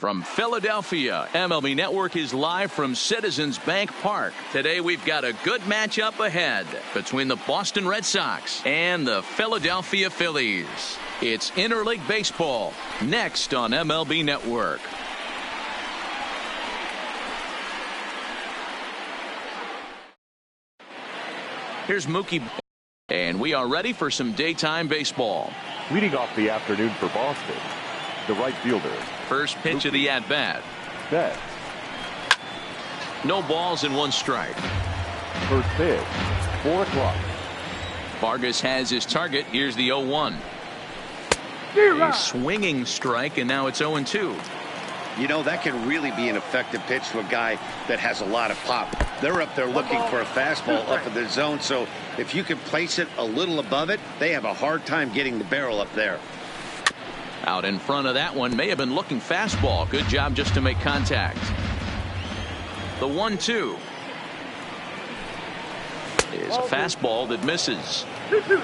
From Philadelphia, MLB Network is live from Citizens Bank Park. Today we've got a good matchup ahead between the Boston Red Sox and the Philadelphia Phillies. It's interleague baseball next on MLB Network. Here's Mookie, and we are ready for some daytime baseball. Leading off the afternoon for Boston, the right fielder. First pitch of the at-bat. Betts. No balls and 1 strike. First pitch, 4 o'clock. Vargas has his target. Here's the 0-1. A swinging strike, and now it's 0-2. You know, that can really be an effective pitch to a guy that has a lot of pop. They're up there looking for a fastball up in the zone, so if you can place it a little above it, they have a hard time getting the barrel up there. Out in front of that one, may have been looking fastball. Good job just to make contact. The 1-2 is a fastball that misses.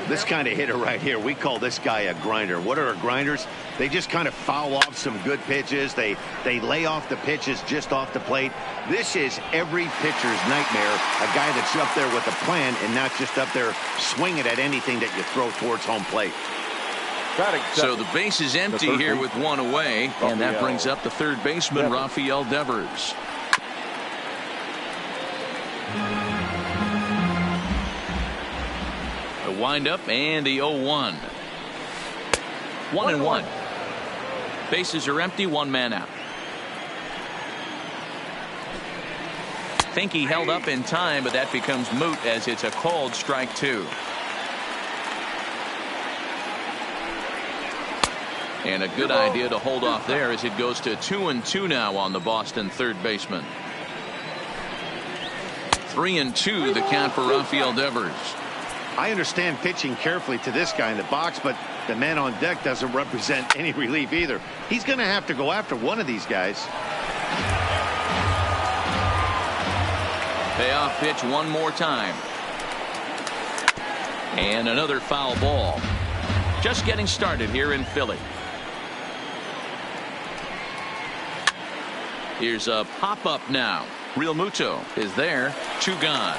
This kind of hitter right here, we call this guy a grinder. What are grinders? They just kind of foul off some good pitches. They lay off the pitches just off the plate. This is every pitcher's nightmare, a guy that's up there with a plan and not just up there swinging at anything that you throw towards home plate. So the base is empty here with 1 away, and that brings up the third baseman, Rafael Devers. The windup and the 0-1. 1-1. Bases are empty, 1 man out. Think he held up in time, but that becomes moot as it's a called strike 2. And a good idea to hold off there as it goes to 2-2 now on the Boston third baseman. 3-2 the count for Rafael Devers. I understand pitching carefully to this guy in the box, but the man on deck doesn't represent any relief either. He's going to have to go after one of these guys. Payoff pitch one more time. And another foul ball. Just getting started here in Philly. Here's a pop-up now. Real Muto is there. 2 gone.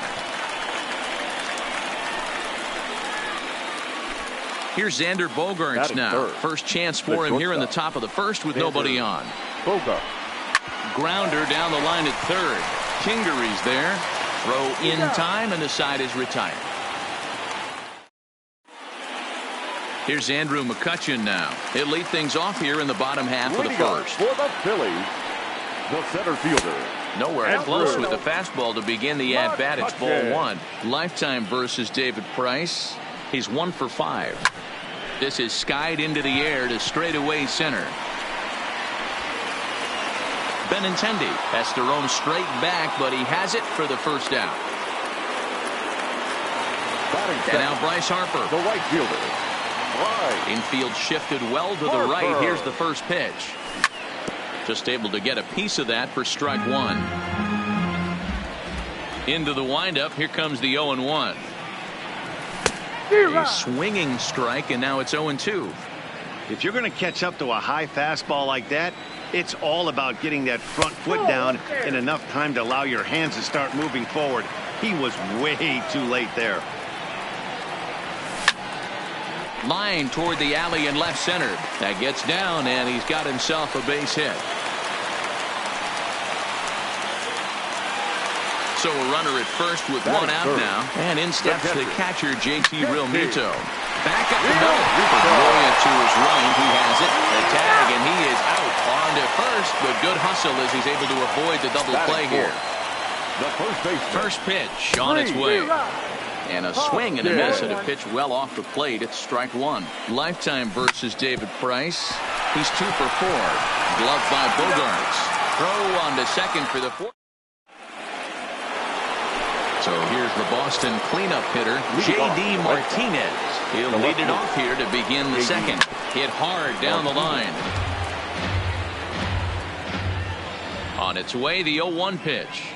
Here's Xander Bogaerts now. First chance for him here in the top of the first with nobody on. Bogaerts. Grounder down the line at third. Kingery's there. Throw in time, and the side is retired. Here's Andrew McCutchen now. He'll lead things off here in the bottom half of the first. For the Phillies, the center fielder. Nowhere close with the fastball to begin the at-bat. It's ball 1. Lifetime versus David Price. He's 1 for 5. This is skied into the air to straightaway center. Benintendi has to roam straight back, but he has it for the first out. And now Bryce Harper. The right fielder. Infield shifted well to the right. Here's the first pitch. Just able to get a piece of that for strike 1. Into the windup. Here comes the 0-1. A swinging strike, and now it's 0-2. If you're going to catch up to a high fastball like that, it's all about getting that front foot down in enough time to allow your hands to start moving forward. He was way too late there. Line toward the alley in left center. That gets down, and he's got himself a base hit. So a runner at first with 1 out now. And in steps the catcher, JT Realmuto. Back up the middle. Pedroia to his right. He has it. The tag, and he is out on to first. But good hustle as he's able to avoid the double play here. First pitch on its way. And a swing and a miss, and a pitch well off the plate. It's strike 1. Lifetime versus David Price. He's 2 for 4. Gloved by Bogaerts. Throw on to second for the 4th. So here's the Boston cleanup hitter, J.D. Martinez. He'll lead it off here to begin the second. Hit hard down the line. On its way, the 0-1 pitch.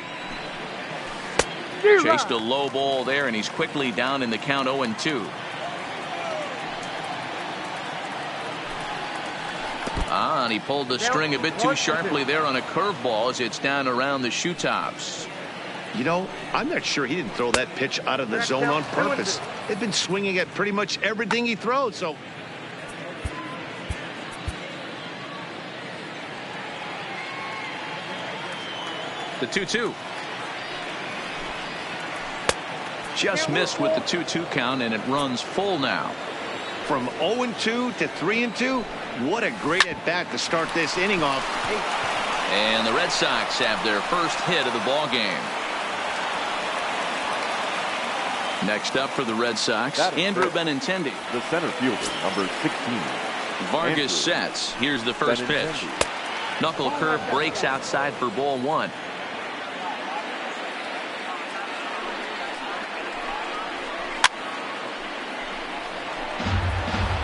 Chased a low ball there, and he's quickly down in the count 0-2. And he pulled the string a bit too sharply there on a curveball as it's down around the shoe tops. You know, I'm not sure he didn't throw that pitch out of the zone on purpose. They've been swinging at pretty much everything he throws, so. The 2-2. Just missed with the 2-2 count, and it runs full now. From 0-2 to 3-2, what a great at-bat to start this inning off. And the Red Sox have their first hit of the ball game. Next up for the Red Sox, Andrew Benintendi. The center fielder, number 16. Vargas sets. Here's the first pitch. Knuckle curve breaks outside for ball one.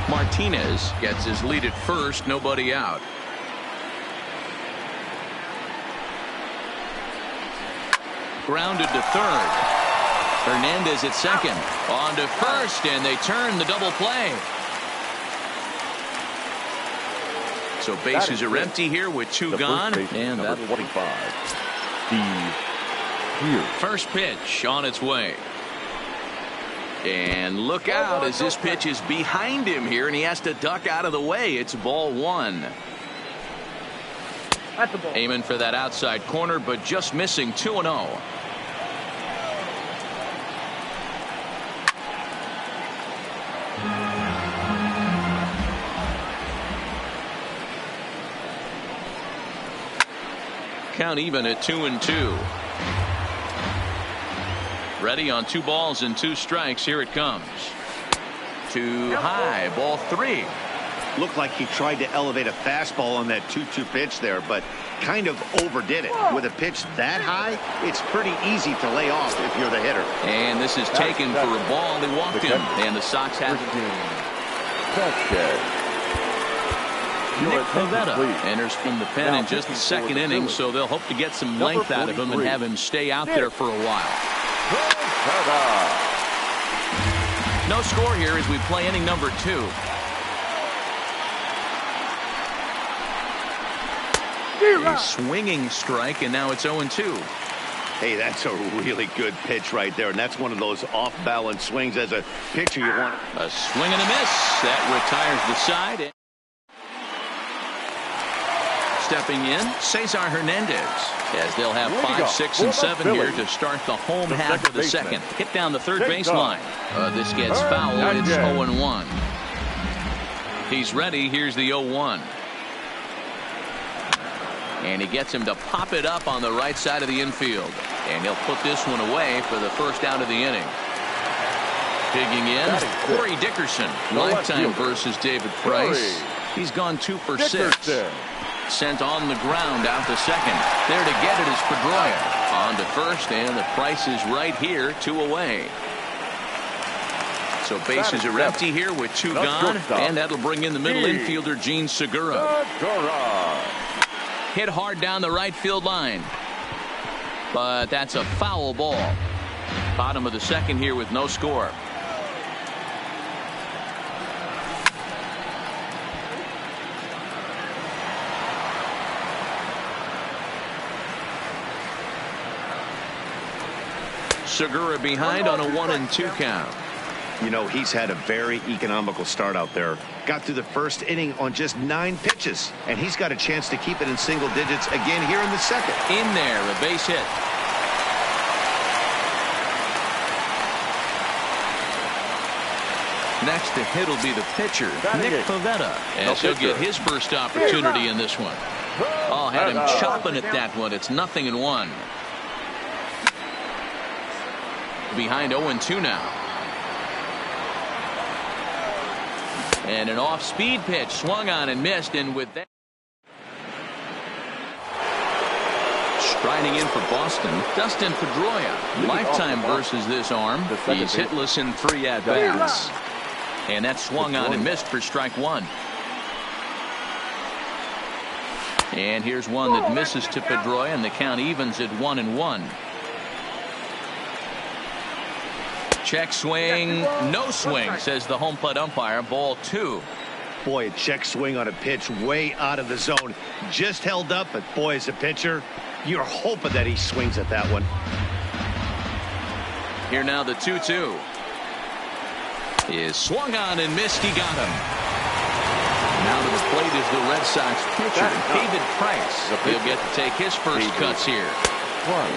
Martinez gets his lead at first, nobody out. Grounded to third. Hernandez at second. On to first, and they turn the double play. So bases are empty here with two gone. And number 25. Steve Here. First pitch on its way. And look out as this pitch is behind him here, and he has to duck out of the way. It's ball one. Aiming for that outside corner, but just missing. 2-0. Count even at 2-2. Ready on 2 balls and 2 strikes. Here it comes. Too high. Ball 3. Looked like he tried to elevate a fastball on that 2-2 pitch there, but kind of overdid it. With a pitch that high, it's pretty easy to lay off if you're the hitter. And this is taken for a ball. They walked him, and the Sox have Nick Pivetta enters from the pen in just the second inning, so they'll hope to get some length out of him and have him stay out there for a while. No score here as we play inning number 2. A swinging strike, and now it's 0-2. Hey, that's a really good pitch right there, and that's one of those off-balance swings. As a pitcher, you want a swing and a miss. That retires the side. Stepping in, Cesar Hernandez, as they'll have 5, 6, and 7 here to start the home half of the second. Hit down the third baseline. This gets foul. It's 0-1. He's ready. Here's the 0-1. And he gets him to pop it up on the right side of the infield. And he'll put this one away for the first out of the inning. Digging in, Corey Dickerson. Lifetime versus David Price. He's gone 2 for 6. Sent on the ground out to second. There to get it is Pedroia. On to first, and the Price is right here, 2 away. So bases are empty here with 2 gone, and that'll bring in the middle infielder, Gene Segura. Hit hard down the right field line. But that's a foul ball. Bottom of the second here with no score. Segura behind on a 1-2 count. You know, he's had a very economical start out there. Got through the first inning on just 9 pitches, and he's got a chance to keep it in single digits again here in the second. In there, a base hit. Next to hit will be the pitcher, Nick Pivetta, as he'll get his first opportunity in this one. Oh, had him chopping at that one. It's 0-1. Behind 0-2 now. And an off-speed pitch swung on and missed, and with that, striding in for Boston, Dustin Pedroia. Lifetime versus this arm. He's hitless in 3 at-bats. And that swung on and missed for strike 1. And here's one that misses to Pedroia, and the count evens at 1-1. Check swing, no swing, says the home plate umpire. Ball 2. Boy, a check swing on a pitch way out of the zone. Just held up, but boy, as a pitcher, you're hoping that he swings at that one. Here now the 2-2. Is swung on and missed. He got him. Now to the plate is the Red Sox pitcher, David Price. He'll get to take his first cuts here.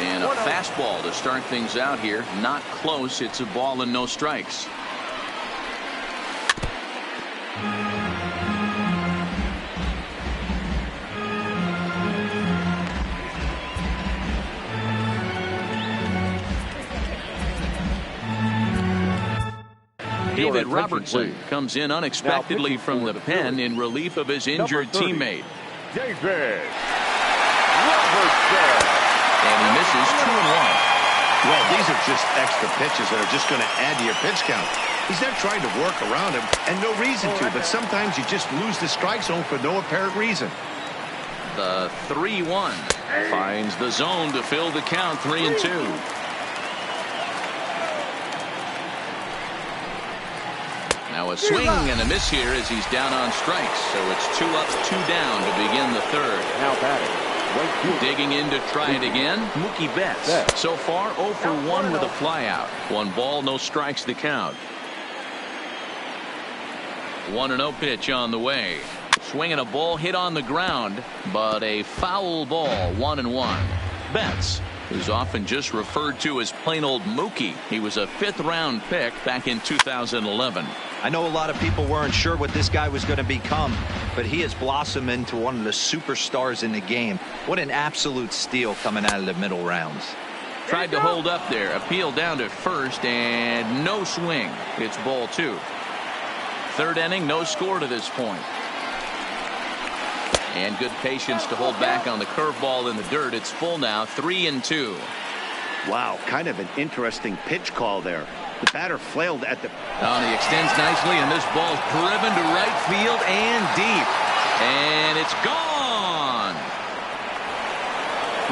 And a fastball to start things out here. Not close. It's a ball and no strikes. David Robertson comes in unexpectedly from the pen in relief of his injured teammate. David Robertson. And he misses 2-1. Well, these are just extra pitches that are just going to add to your pitch count. He's not trying to work around him, and no reason to, but sometimes you just lose the strike zone for no apparent reason. The 3-1 finds the zone to fill the count. 3-2. Now a swing and a miss here as he's down on strikes. So it's 2 up, 2 down to begin the third. Now batting. Digging in to try it again, Mookie Betts. So far 0 for 1 with a flyout. 1 ball, no strikes to count. 1-0 pitch on the way. Swinging a ball hit on the ground, but a foul ball. 1-1. Betts, who's often just referred to as plain old Mookie. He was a 5th round pick back in 2011. I know a lot of people weren't sure what this guy was going to become, but he has blossomed into one of the superstars in the game. What an absolute steal coming out of the middle rounds. Tried to hold up there. Appeal down to first and no swing. It's ball 2. Third inning, no score to this point. And good patience to hold back on the curveball in the dirt. It's full now. 3-2. Wow, kind of an interesting pitch call there. The batter flailed at the... Oh, he extends nicely, and this ball's driven to right field and deep. And it's gone.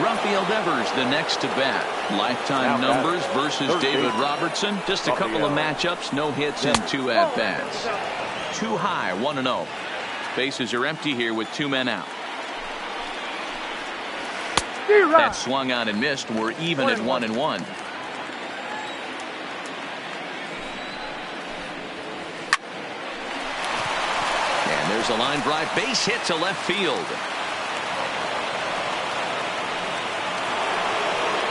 Rafael Devers, the next to bat. Lifetime numbers versus David Robertson. Just a couple of matchups, no hits and 2 at-bats. Too high, 1-0. Bases are empty here with 2 men out. That swung on and missed. We're even at 1-1. And there's a line drive, base hit to left field.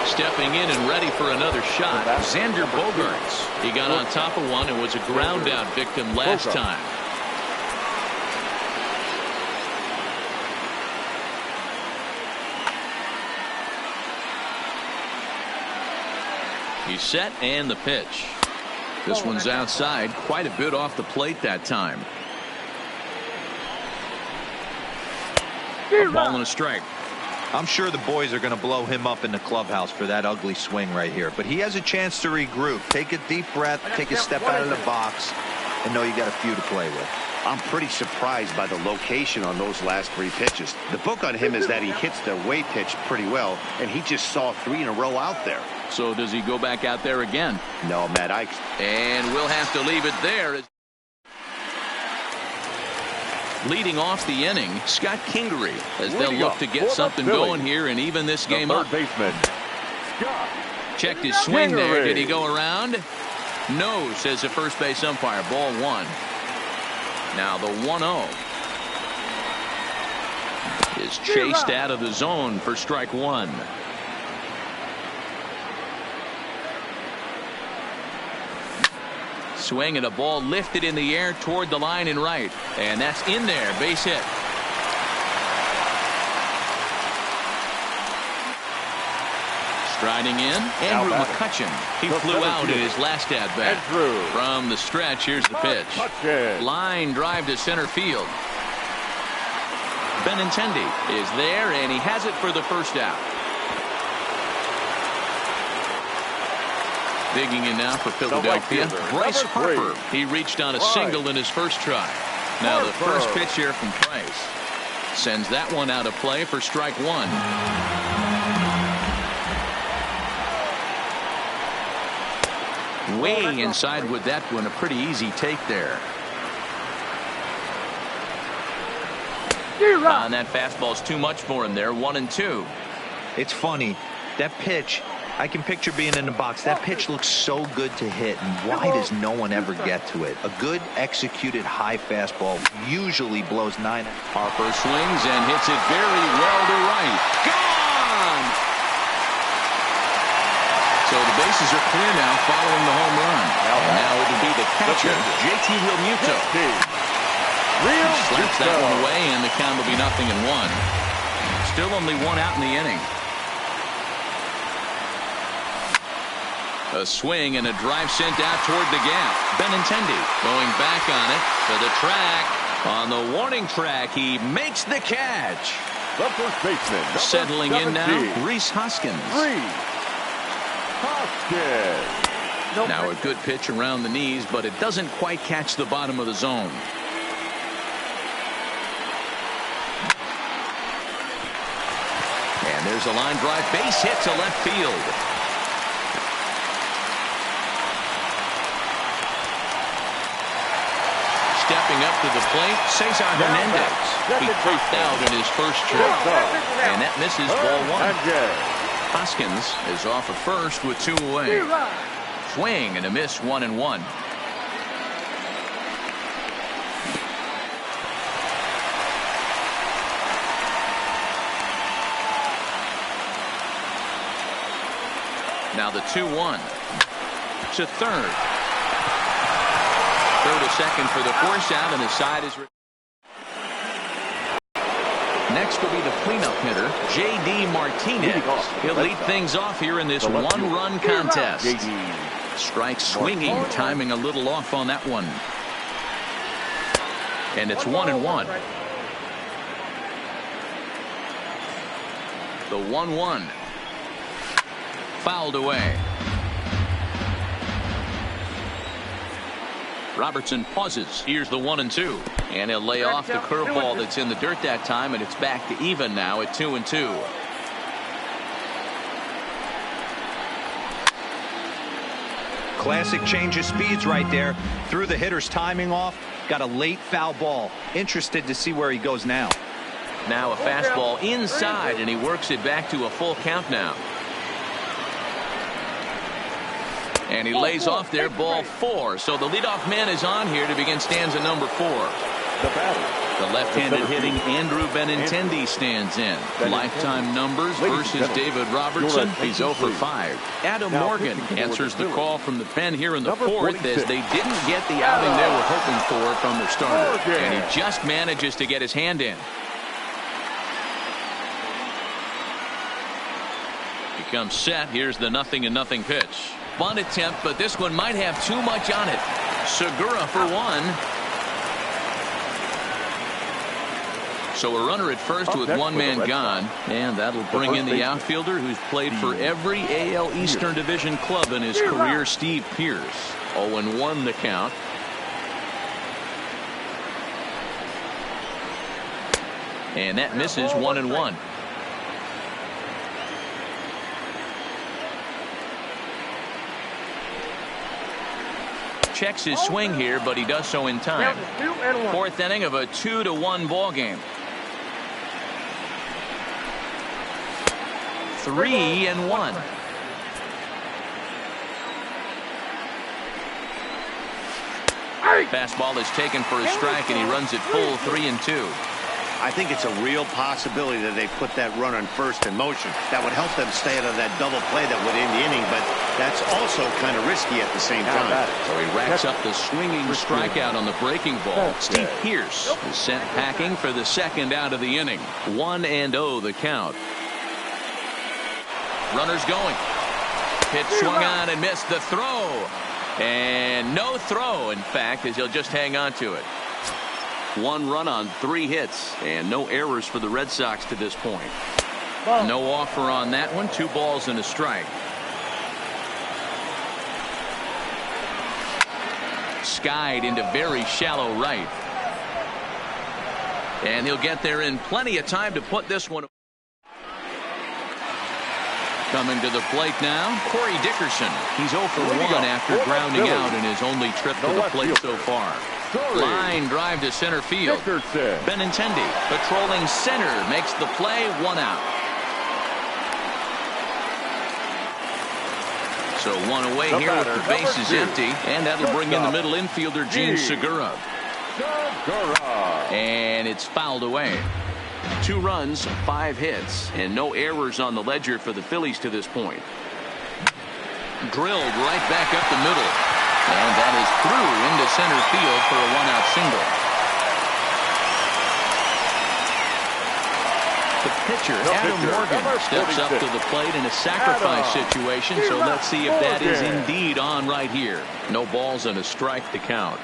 Stepping in and ready for another shot, Xander Bogaerts. He got on top of one and was a ground out victim last time. He's set and the pitch. This one's outside, quite a bit off the plate that time. A ball and a strike. I'm sure the boys are going to blow him up in the clubhouse for that ugly swing right here, but he has a chance to regroup, take a deep breath, take a step out of the box, and know you got a few to play with. I'm pretty surprised by the location on those last 3 pitches. The book on him is that he hits the away pitch pretty well, and he just saw 3 in a row out there. So does he go back out there again? No, Matt. And we'll have to leave it there. Leading off the inning, Scott Kingery, as they'll look to get something going here and even this game up. Baseman, Scott. Checked his swing there. Did he go around? No, says the first base umpire. Ball 1. Now the 1-0 is chased out of the zone for strike 1. Swing and a ball lifted in the air toward the line and right. And that's in there. Base hit. Striding in, Andrew McCutchen. He flew out in his last at-bat. From the stretch, here's the pitch. Line drive to center field. Benintendi is there, and he has it for the first out. Digging in now for Philadelphia, Bryce Harper. He reached on a single in his first try. Now the first pitch here from Price sends that one out of play for strike 1. Way inside with that one, a pretty easy take there. And that fastball's too much for him there. 1-2. It's funny. That pitch, I can picture being in the box. That pitch looks so good to hit, and why does no one ever get to it? A good executed high fastball usually blows 9. Harper swings and hits it very well to right. Gone! So the bases are clear now following the home run. And now it'll be the catcher, JT Realmuto. Slaps that one away, and the count will be 0-1. Still only one out in the inning. A swing and a drive sent out toward the gap. Benintendi going back on it to the track. On the warning track, he makes the catch. The first baseman, settling in now, Rhys Hoskins. Now a good pitch around the knees, but it doesn't quite catch the bottom of the zone. And there's a line drive base hit to left field. Stepping up to the plate, Cesar Hernandez. He popped out in his first trip. And that misses ball 1. Hoskins is off at first with 2 away. Swing and a miss, 1-1. Now the 2-1 to third. Third to second for the force out, and the side is. Next will be the cleanup hitter, J.D. Martinez. He'll lead things off here in this one-run contest. Strike swinging, timing a little off on that one. And it's 1-1. The 1-1. Fouled away. Robertson pauses. Here's the 1-2. And he'll lay off the curveball that's in the dirt that time, and it's back to even now at 2-2. Classic change of speeds right there. Threw the hitter's timing off. Got a late foul ball. Interested to see where he goes now. Now a fastball inside, and he works it back to a full count now. And he lays off there, ball 4. So the leadoff man is on here to begin stanza number 4. The left-handed hitting Andrew Benintendi stands in. Lifetime numbers versus David Robertson. He's 0 for 5. Adam Morgan answers the call from the pen here in the 4th as they didn't get the outing they were hoping for from their starter. And he just manages to get his hand in. He comes set. Here's the 0-0 pitch. Bunt attempt, but this one might have too much on it. Segura for 1. So a runner at first with one man gone, and that'll bring in the outfielder who's played for every AL Eastern Division club in his career, Steve Pearce. 0-1 the count. And that misses, 1-1. Checks his swing here, but he does so in time. 4th inning of a 2-1 ball game. 3-1. Fastball is taken for a strike, and he runs it full 3-2. I think it's a real possibility that they put that run on first in motion. That would help them stay out of that double play that would end the inning, but that's also kind of risky at the same time. So he racks up the swinging strikeout on the breaking ball. Steve Pearce is sent packing for the 2nd out of the inning. 1-0 the count. Runners going. Pitch swung on and missed the throw. And no throw, in fact, as he'll just hang on to it. 1 run on 3 hits, and no errors for the Red Sox to this point. No offer on that one. 2 balls and a strike. Skied into very shallow right. And he'll get there in plenty of time to put this one. Coming to the plate now, Corey Dickerson. He's 0 for 1 after grounding out in his only trip to the plate so far. Line drive to center field. Benintendi patrolling center makes the play, 1 out. So 1 away here with the bases empty, and that'll bring in the middle infielder Gene Segura. And it's fouled away. 2 runs, 5 hits, and no errors on the ledger for the Phillies to this point. Drilled right back up the middle, and that is through into center field for a 1-out single. The pitcher, Adam Morgan, steps up to the plate in a sacrifice situation, so let's see if that is indeed on right here. No balls and a strike to count.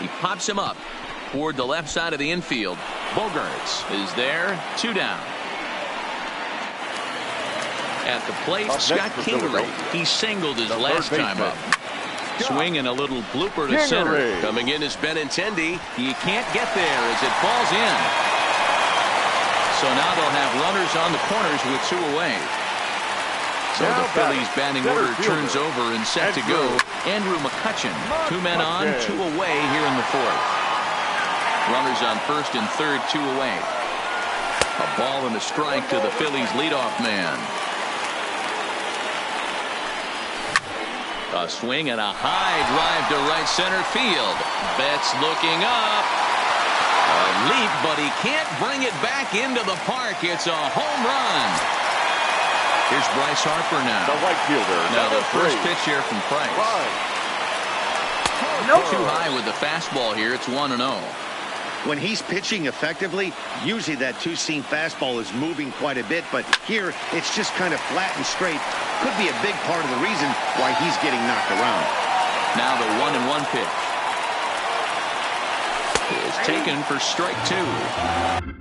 He pops him up toward the left side of the infield. Bogarts is there, 2 down. At the plate, Scott Kingery. He singled his last time up. Swing and a little blooper to center. Coming in is Benintendi. He can't get there as it falls in. So now they'll have runners on the corners with 2 away. So the Phillies batting order turns over and set to go. Andrew McCutchen, 2 men on, 2 away here in the 4th. Runners on first and third, 2 away. A ball and a strike to the Phillies leadoff man. A swing and a high drive to right center field. Betts looking up. A leap, but he can't bring it back into the park. It's a home run. Here's Bryce Harper now. The right fielder. Now the first pitch here from Price. Too high with the fastball here. It's 1-0. When he's pitching effectively, usually that 2-seam fastball is moving quite a bit, but here it's just kind of flat and straight. Could be a big part of the reason why he's getting knocked around. Now the 1-1 pitch is taken for strike 2.